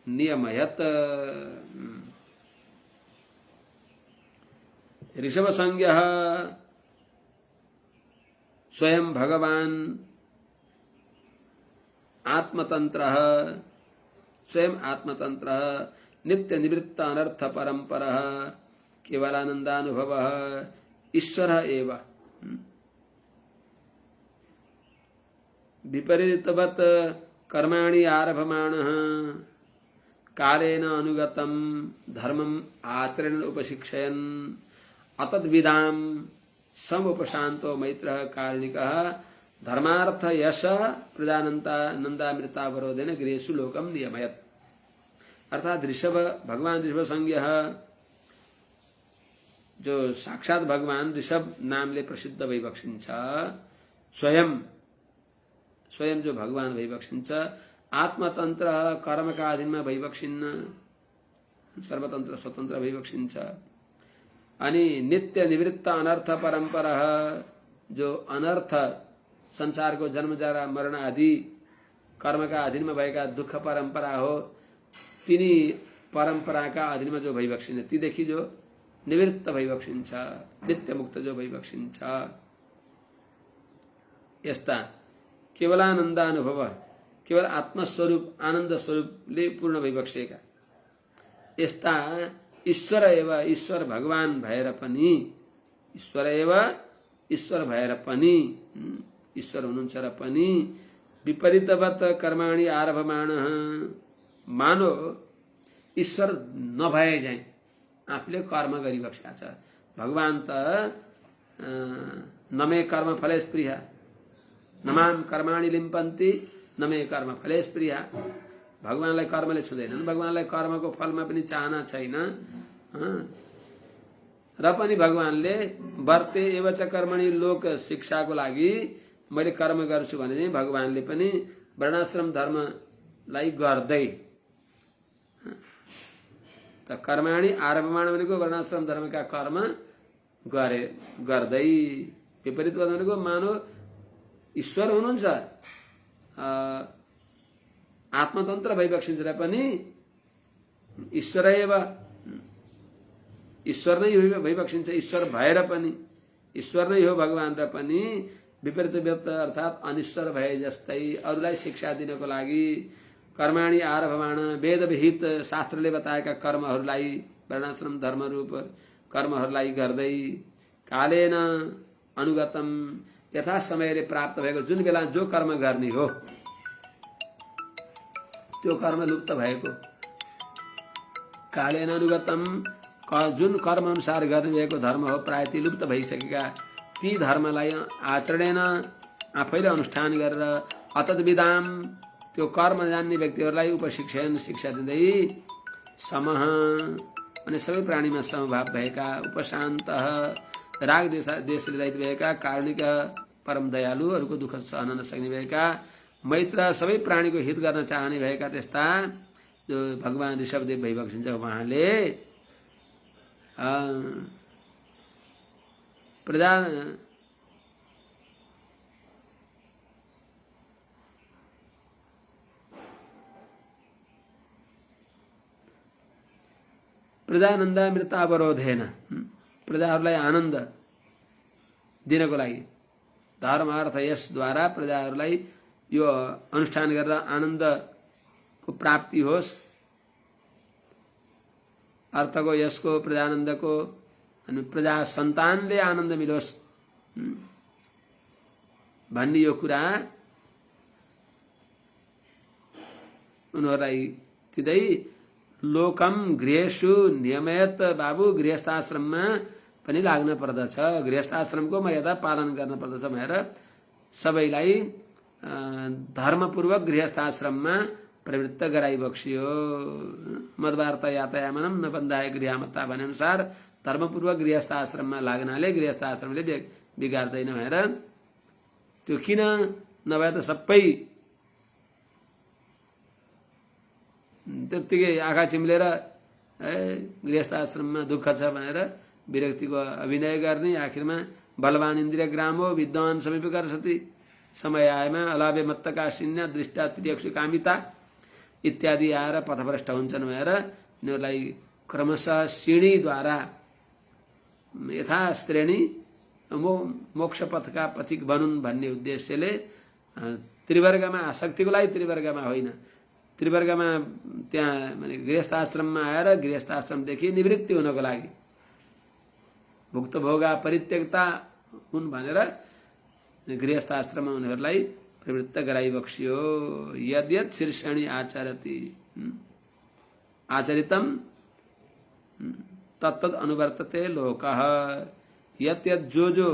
नियमयत्। ऋषभसंज्ञः स्वयं भगवान आत्मतंत्रः, स्वयं आत्मतंत्रः नित्य निवृत्त अनर्थ परंपरः केवलानंदानुभवः ईश्वरः एव विपरीतवत् कर्माणि आरभमाणः कालेन अनुगतं धर्मम् आचरण उपशिक्षयन् अतद्विदां समुपशान्तो मैत्रः कारुणिकः धर्मार्थ यश प्रजानन्दामृतावरोधेन गृहेषु लोकं नियमयत्। अर्थात भगवान ऋषभसंज्ञ जो साक्षात भगवान ऋषभ नामले प्रसिद्ध भइबक्सिन्छ, स्वयं जो भगवान भइबक्सिन्छ, आत्मतन्त्र कर्मका अधीनमा भइबक्सिन्न, सर्वतन्त्र स्वतन्त्र भइबक्सिन्छ, अनि नित्य निवृत्त अनर्थ परंपरा, जो अनर्थ संसारको जन्म जरा मरण आदि कर्मका अधीनमा भएका दुःख परंपरा हो, तिनी परंपराका अधीनमा जो भइबक्सिन्छ, तीदेखि जो निवृत्त भइबक्सिन्छ, नित्य मुक्त जो भइबक्सिन्छ, यस्ता केवलानन्दानुभव केवल आत्मस्वरूप आनन्द स्वरूपले पूर्ण भइबक्सेका यस्ता ईश्वर एव ईश्वर भगवान भएर पनि ईश्वर एव ईश्वर भएर पनि ईश्वर हुनुहुन्छ र पनि विपरीतवत कर्माणि आरभमाण मानो ईश्वर नभए झैं आफूले कर्म गरिबक्सेका छ भगवान त नमे कर्म फलेश प्रिय नमाम कर्माणि लिम्पन्ति नमे कर्म फलेश प्रिय भगवानलाई कर्मले छुँदैनन् भगवानलाई कर्मको फलमा पनि चाहना छैन र पनि भगवानले वर्ते एवच कर्मणि लोक शिक्षाको लागि मैले कर्म गर्छु भने चाहिँ भगवानले पनि वर्णाश्रम धर्मलाई गर्दै त कर्माणि आरभमाण भनेको वर्णाश्रम धर्मका कर्म गर्दै विपरीत भनेको मानव ईश्वर हुनुहुन्छ आत्मतन्त्र भइबक्सिन्छ र पनि ईश्वर नै भइबक्सिन्छ ईश्वर भएर पनि ईश्वर नै हो भगवान र पनि विपरीत व्यक्त अर्थात् अनिश्वर भए जस्तै अरूलाई शिक्षा दिनको लागि कर्माणि आरभमाण वेदविहित शास्त्रले बताएका कर्महरूलाई वर्णाश्रम धर्मरूप कर्महरूलाई गर्दै कालेन अनुगतम यथा समयले प्राप्त भएको जुन बेला जो कर्म गर्ने हो त्यो कर्म लुप्त भएको कालेन अनुगतम जुन कर्म अनुसार गर्ने भएको धर्म हो प्राय ती लुप्त भइसकेका ती धर्मलाई आचरणेन आफैले अनुष्ठान गरेर अतत विदाम त्यो कर्म जान्ने व्यक्तिहरूलाई उपशिक्षण शिक्षा दिँदै समह अनि सबै प्राणीमा समभाव भएका उपशान्त राग देशले रहित भएका कारुणिक परम दयालु अरूको दुःख सहन नसक्ने भएका मैत्र सबै प्राणीको हित गर्न चाहने भएका त्यस्ता जो भगवान ऋषभदेव भइबक्सिन्छ उहाँले प्रजानन्दामृतावरोधेन प्रजाहरूलाई आनन्द दिनको लागि धर्म अर्थ यसद्वारा प्रजाहरूलाई यो अनुष्ठान गरेर आनन्दको प्राप्ति होस् अर्थको यसको प्रजानन्दको अनि प्रजा सन्तानले आनन्द मिलोस् भन्ने यो कुरा उनीहरूलाई दिँदै लोकम गृहेषु नियमयत बाबु गृहस्थाश्रममा पनि लाग्न पर्दछ गृहस्थाश्रमको मर्यादा पालन गर्न पर्दछ भनेर सबैलाई धर्मपूर्वक गृहस्थाश्रममा प्रवृत्त गराइबक्सियो मदवार्ता यातायामनम नबन्धाय गृहमत्ता भने अनुसार धर्मपूर्वक गृहस्थाश्रममा लाग्नाले गृहस्थाश्रमले बिगार्दैन भनेर त्यो किन नभए त सबै त्यत्तिकै आँखा चिम्लेर गृहस्थाश्रममा दुःख छ भनेर विरक्तिको अभिनय गर्ने आखिरमा बलवान इन्द्रिय ग्राम हो विद्वान समीप गर्छति समय आएमा अलाभे मत्तकाशिन्य दृष्टा त्रियक्षु कामिता इत्यादि आएर पथभ्रष्ट हुन्छन् भनेर यिनीहरूलाई क्रमशः श्रेणीद्वारा यथा श्रेणी मोक्ष पथका पथिक बनुन् भन्ने उद्देश्यले त्रिवर्गमा आसक्तिको लागि त्रिवर्गमा होइन त्रिवर्गमा त्यहाँ माने गृहस्थाश्रममा आएर गृहस्थाश्रमदेखि निवृत्ति हुनको लागि भुक्त भोगा परित्यक्ता हुन् भनेर गृहस्थाश्रममा उनीहरूलाई प्रवृत्त गराइबक्सियो यद्यत् शीर्षणी आचरति आचरितम तत्तद अनुवर्तते लोकः यद्यत् जो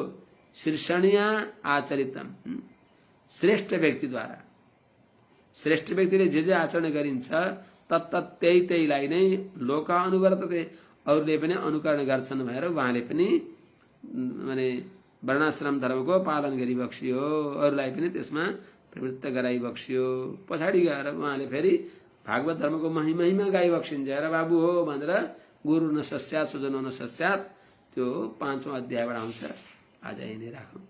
शीर्षणीया आचरितम श्रेष्ठ व्यक्तिद्वारा श्रेष्ठ व्यक्तिले जे आचरण गरिन्छ तत्तत् त्यहीलाई नै लोक अनुवर्तते अरूले पनि अनुकरण गर्छन् भनेर उहाँले पनि माने वर्णाश्रम धर्मको पालन गरिबक्सियो अरूलाई पनि त्यसमा प्रवृत्त गराइबक्सियो पछाडि गएर उहाँले फेरि भागवत धर्मको महिमा गाइबक्सिन्छ र बाबु हो भनेर गुरु न सस्यात् सुजनो न सस्यात् त्यो 5औं अध्यायबाट आउँछ आज यही नै राखौँ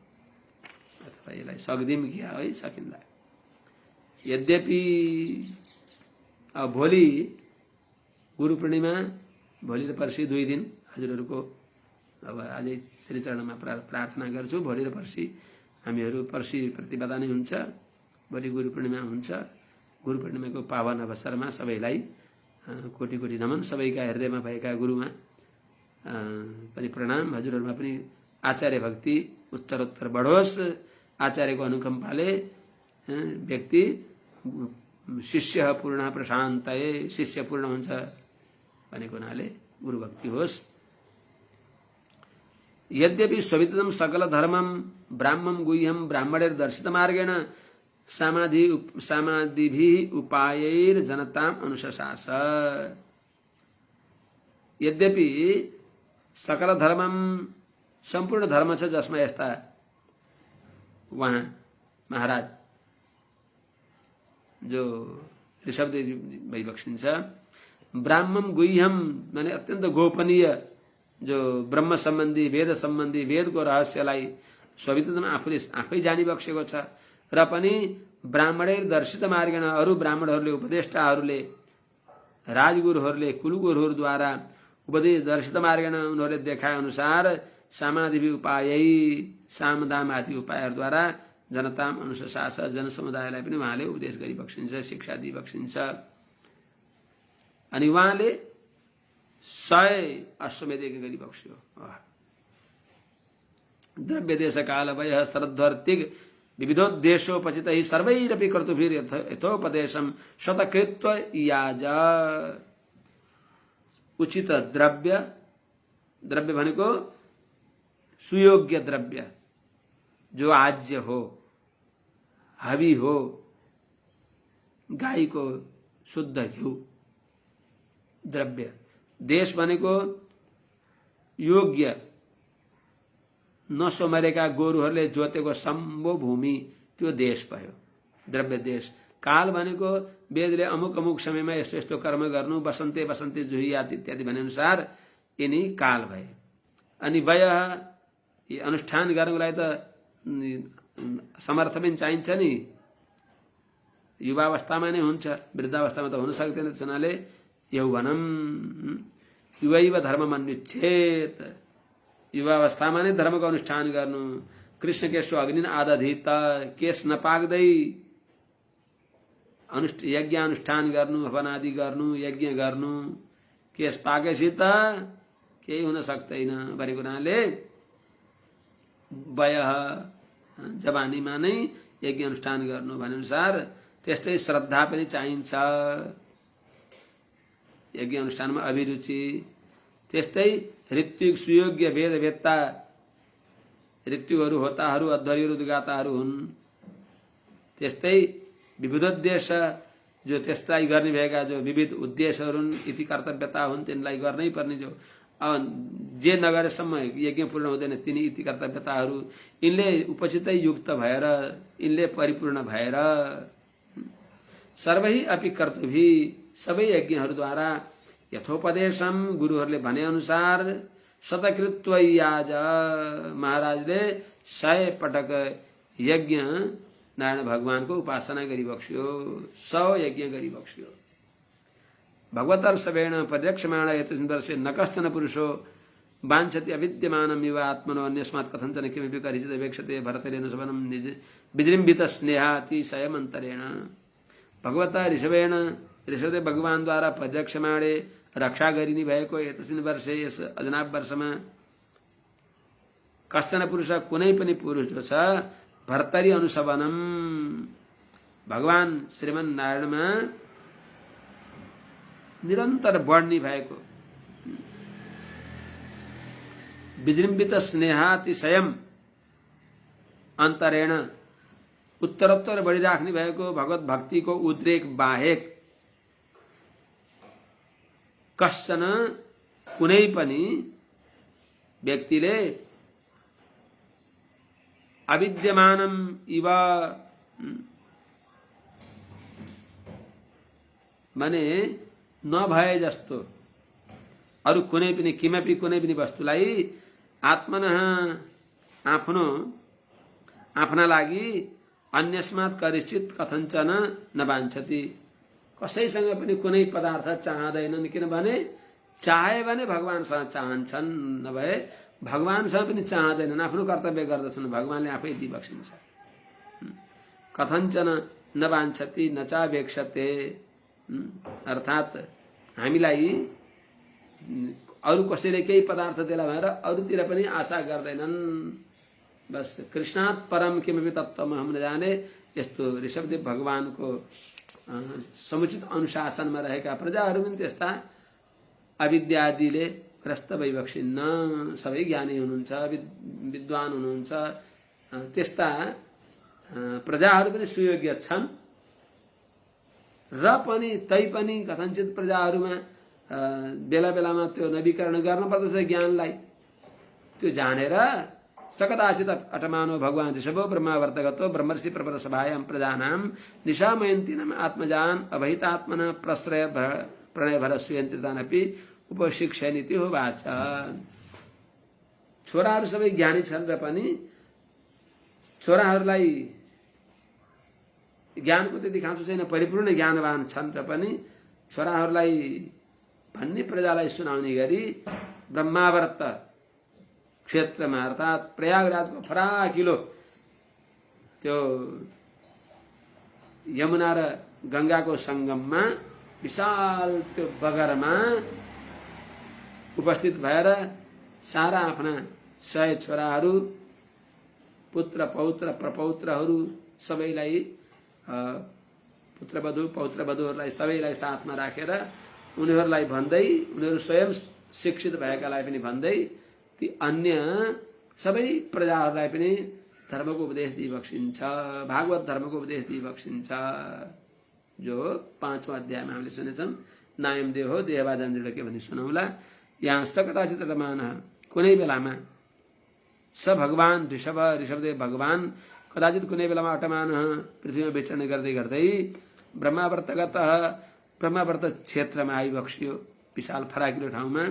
अथवा यसलाई सक्दिम क्या है सकिँदा यद्यपि भोलि गुरु पूर्णिमा भोलि र पर्सि 2 दिन हजुरहरूको अब आजै श्री चरणमा प्रार्थना गर्छु भोलि र पर्सि हामीहरू पर्सि प्रतिपदा नै हुन्छ भोलि गुरु पूर्णिमा हुन्छ। गुरु पूर्णिमाको पावन अवसरमा सबैलाई कोटि कोटि नमन। सबैका हृदयमा भएका गुरुमा पनि प्रणाम। हजुरहरूमा पनि आचार्य भक्ति उत्तरोत्तर बढोस्। आचार्यको अनुकम्पाले व्यक्ति शिष्य पूर्ण प्रशान्तये, शिष्य पूर्ण हुन्छ भनेको हुनाले गुरु भक्ति होस्। यद्यपि स्वविदितं सकल धर्मं ब्राह्मं गुह्यं ब्राह्मणेर दर्शित मार्गेण सामादिभिः उपायैर्जनताम् अनुशशास। यद्यपि सकल धर्मं सम्पूर्ण धर्म छ जसमा यस्ता वहाँ महाराज जो ऋषभदेव भाइ बक्सिन्छ, ब्राह्मम गुह्यम माने अत्यन्त गोपनीय जो ब्रह्म सम्बन्धी वेद सम्बन्धी वेदको रहस्यलाई स्वविदितम आफै जानी बक्सेको छ र पनि ब्राह्मणै दर्शित मार्गेण अरू ब्राह्मणहरूले उपदेष्टाहरूले राजगुरुहरूले कुलगुरुहरूद्वारा उपदेश दर्शित मार्गेण उनीहरूले देखाए अनुसार सामादिभि उपायै सामदाम आदि उपायहरूद्वारा जनताम अनुशास जनसमुदायलाई पनि उहाँले उपदेश गरी बक्सिन्छ, शिक्षा दिई बक्सिन्छ। अनि उहाँले 100 अश्वमेध यज्ञ गरी बक्स्यो। द्रव्य देश काल वय श्रद्धर्तिग विविधोद्देशोपचितैः सर्वैरपि कर्तुभिर यथोपदेशम शतकृत्व याज। उचित द्रव्य, द्रव्य भनेको सुयोग्य द्रव्य जो आज्य हो, हवि हो, गाई को शुद्ध घिउ द्रव्य। देश भनेको योग्य नसोमरेका गोरुहरूले जोतेको सम्भो भूमि, त्यो देश भयो द्रव्य देश। काल भनेको वेदले अमुक अमुक समयमा यस्तो यस्तो कर्म गर्नु, बसन्ते बसन्ते जुहियात इत्यादि भने अनुसार यिनी काल भए। अनि वय, यी अनुष्ठान गर्नको लागि त समर्थ पनि चाहिन्छ नि। युवावस्थामा नै हुन्छ, वृद्धावस्थामा त हुन सक्दैन। हुनाले यौवनम युवैव धर्ममन्विच्छेत, युवावस्थामा नै धर्मको अनुष्ठान गर्नु। कृष्ण केशो अग्निन आदधित, केश नपाक्दै यज्ञ अनुष्ठान गर्नु, हवनादि गर्नु, यज्ञ गर्नु। केश पाकेपछि त केही हुन सक्दैन भनेको हुनाले वय जवानीमा नै यज्ञ अनुष्ठान गर्नु भने अनुसार त्यस्तै श्रद्धा पनि चाहिन्छ। यज्ञ अनुष्ठानमा अभिरुचि, त्यस्तै ऋत्विक सुयोग्य वेदवेत्ता, ऋत्विकहरू होताहरू अध्वर्युहरू उद्गाताहरू हुन्। त्यस्तै विविधोद्देश जो त्यसलाई गर्ने भएका जो विविध उद्देश्यहरू हुन्, इति कर्तव्यता हुन्, तिनलाई गर्नै पर्ने। जो जे नगरेसम्म यज्ञ पूर्ण हुँदैन तिनी इति कर्तव्यताहरू यिनले उपचितै युक्त भएर, यिनले परिपूर्ण भएर सर्वै अपि कर्तुभि सबै यज्ञहरूद्वारा यथोपदेशम गुरुहरूले भने अनुसार शतकृत्व याज, महाराजले 100 पटक यज्ञ नारायण भगवानको उपासना गरी बक्स्यो, 100 यज्ञ गरी बक्स्यो। भगवतर्षभेण परिरक्षमाण एतस्मिन् वर्षे न कश्चन पुरुषो वाञ्छति अविद्यमानम् इव आत्मनो अन्यस्मात् कथञ्चन किमपि करिचित् अपेक्षते भरतेन शबनं विजृम्भित स्नेहातिशयमन्तरेण। भगवता ऋषभेण, ऋषभदेव भगवान द्वारा परिरक्षमाणे रक्षा गरिने भएको एतस्मिन् वर्षे, यस अजनाभ वर्षमा कश्चन पुरुष कुनै पनि पुरुष जो छ भर्तरी अनुशबनम भगवान श्रीमन नारायणमा निरन्तर बढ्ने भएको, विजृम्भित स्नेहातिशयम अन्तरेण उत्तरोत्तर बढिराख्ने भएको भगवत भक्तिको उद्रेक बाहेक कश्चन कुनै पनि व्यक्तिले अविद्यमानम इव माने नभए जस्तो अरु कुनै पनि किमपि कुनै पनि वस्तुलाई आत्मनः आफ्नो आफ्ना लागि अन्यस्मात् करिचित कथञ्चन नवाञ्छति, कसैसँग पनि कुनै पदार्थ चाहँदैनन्। किनभने चाहे भने भगवानसँग चाहन्छन्, नभए भगवानसँग पनि चाहँदैनन्, आफ्नो कर्तव्य गर्दछन्, भगवानले आफै दिइबक्सिन्छ। कथञ्चन न वाञ्छति न चावेक्षते। अर्थात् हामीलाई अरू कसैले केही पदार्थ देला भनेर अरूतिर पनि आशा गर्दैनन्। बस कृष्णात् परम किमपि तत्त्वमहं न जाने। यस्तो ऋषभदेव भगवानको समुचित अनुशासनमा रहेका प्रजाहरू पनि त्यस्ता अविद्यादिले ग्रस्त वैवक्षिन्न, सबै ज्ञानी हुनुहुन्छ, विद्वान हुनुहुन्छ, त्यस्ता प्रजाहरू पनि सुयोग्य छन्। र पनि तैपनि कथनचित प्रजाहरूमा बेला बेलामा त्यो नवीकरण गर्न पर्दछ ज्ञानलाई। त्यो जानेर सकदाचित अटमानो भगवान ऋषभो ब्रह्मावर्तगतो ब्रह्मर्षि प्रवर सभायां प्रजानां निशामयन्तीनाम् आत्मजान अभहितात्मन प्रश्रय प्रणय भर सुयन्त्रितानपि उपशिक्षयन्ति होवाच। छोराहरू सबै ज्ञानी छन् र पनि छोराहरूलाई ज्ञानको त्यति खाँचो छैन, परिपूर्ण ज्ञानवान छन् र पनि छोराहरूलाई भन्ने प्रजालाई सुनाउने गरी ब्रह्मावर्त क्षेत्रमा अर्थात् प्रयागराजको फराकिलो त्यो यमुना र गंगाको संगममा विशाल त्यो बगरमा उपस्थित भएर सारा आफ्ना 100 छोराहरू, पुत्र पौत्र प्रपौत्रहरू सबैलाई पुत्रवधु पौत्रवधुहरूलाई सबैलाई साथमा राखेर उनीहरूलाई भन्दै, उनीहरू स्वयं शिक्षित भएकालाई पनि भन्दै ती अन्य सबै प्रजाहरूलाई पनि धर्मको उपदेश दिइबक्सिन्छ, भागवत धर्मको उपदेश दिइबक्सिन्छ। जो 5वां अध्यायमा हामीले सुनेछौँ। नायम देहो देहवादन दृढ के भनी सुनौला। यहाँ सकदाचित रमान कुनै बेलामा स भगवान ऋषभदेव भगवान कदाचित कुनै बेलामा अटमान पृथ्वीमा विचरण गर्दै गर्दै ब्रह्मावर्त क्षेत्रमा आइबक्सियो, विशाल फराकिलो ठाउँमा,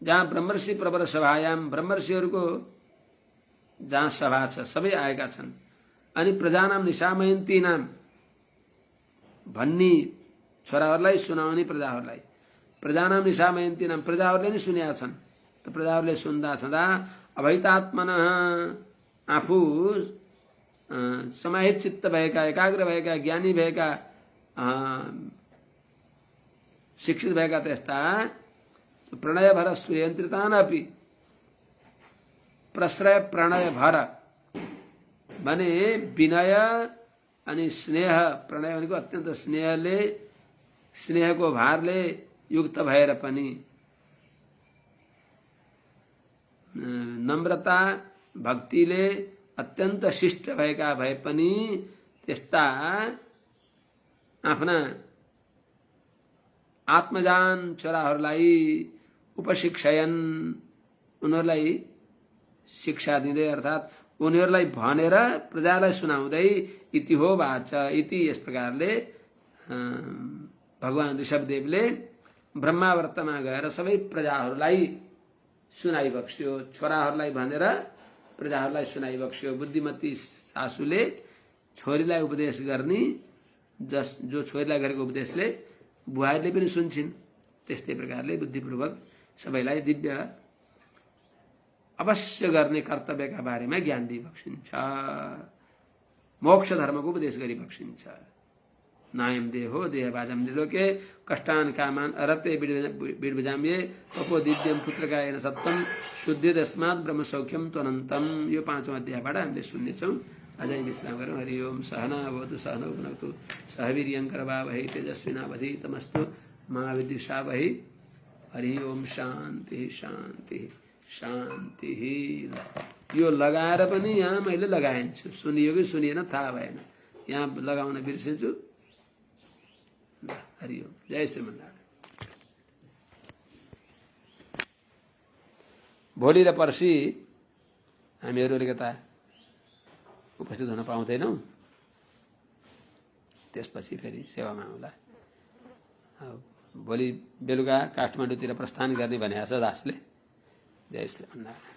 जहाँ ब्रह्मर्षि प्रवर सभायाम ब्रह्मर्षिहरूको जहाँ सभा छ सबै आएका छन्। अनि प्रजानाम निशामयन्ती नाम भन्ने छोराहरूलाई सुनाउने प्रजाहरूलाई, प्रजानाम निशामयन्ती नाम प्रजाहरूले नै सुनेका छन्। त प्रजाहरूले सुन्दा छँदा अभैतात्मन आफू समाहित चित्त भएका, एकाग्र भएका, ज्ञानी भएका, शिक्षित भएका त्यस्ता प्रणय भर सुयन्त्रितानपि प्रश्रय प्रणय भर भने विनय अनि स्नेह, प्रणय भनेको अत्यन्त स्नेहले, स्नेहको भारले युक्त भएर पनि, नम्रता भक्तिले अत्यन्त शिष्ट भएका भए पनि त्यस्ता आफ्ना आत्मजान छोराहरूलाई उपशिक्षयन, उनीहरूलाई शिक्षा दिँदै अर्थात् उनीहरूलाई भनेर प्रजालाई सुनाउँदै इति हो वाच। इति यस प्रकारले भगवान ऋषभदेवले ब्रह्मावर्तमा गएर सबै प्रजाहरूलाई सुनाइबक्स्यो, छोराहरूलाई भनेर प्रजाहरूलाई सुनाइबक्स्यो। बुद्धिमती सासूले छोरीलाई उपदेश गर्ने, जो छोरीलाई गरेको उपदेशले बुहारीले पनि सुन्छिन्, त्यस्तै प्रकारले बुद्धिपूर्वक सबैलाई दिव्य अवश्य गर्ने कर्तव्यका बारेमा ज्ञान दिइबक्सिन्छ, मोक्ष धर्मको उपदेश गरिबक्सिन्छ। नायम देहो देहवादम निलोके कष्टान कामान अरते बिडबजाम्ये तपो दिव्यम पुत्रकायन सत्तम शुद्धि दस्मात् ब्रह्म सौख्यम त्वनन्तम। यो 5वां अध्यायबाट हामीले सुन्नेछौँ। अझै विश्राम गरौँ। हरि ओम। सहना भवतु सहनौ भुनक्तु सह वीर्यङ्करवावहै तेजस्विनावधीतमस्तु मा विद्विषावहै। हरि ओम। शान्ति शान्ति शान्ति। यो लगाएर पनि यहाँ मैले लगाइन्छु, सुनियो कि सुनिएन थाहा भएन, यहाँ लगाउन बिर्सेछु। हरि ओम। जय श्रीमन्नारायण। भोलि र पर्सि हामीहरू अलिकता उपस्थित हुन पाउँदैनौँ, त्यसपछि फेरि सेवामा आउँला। भोलि बेलुका काठमाडौँतिर प्रस्थान गर्ने भनेको छ दासले। जय श्रीमन्नारायण।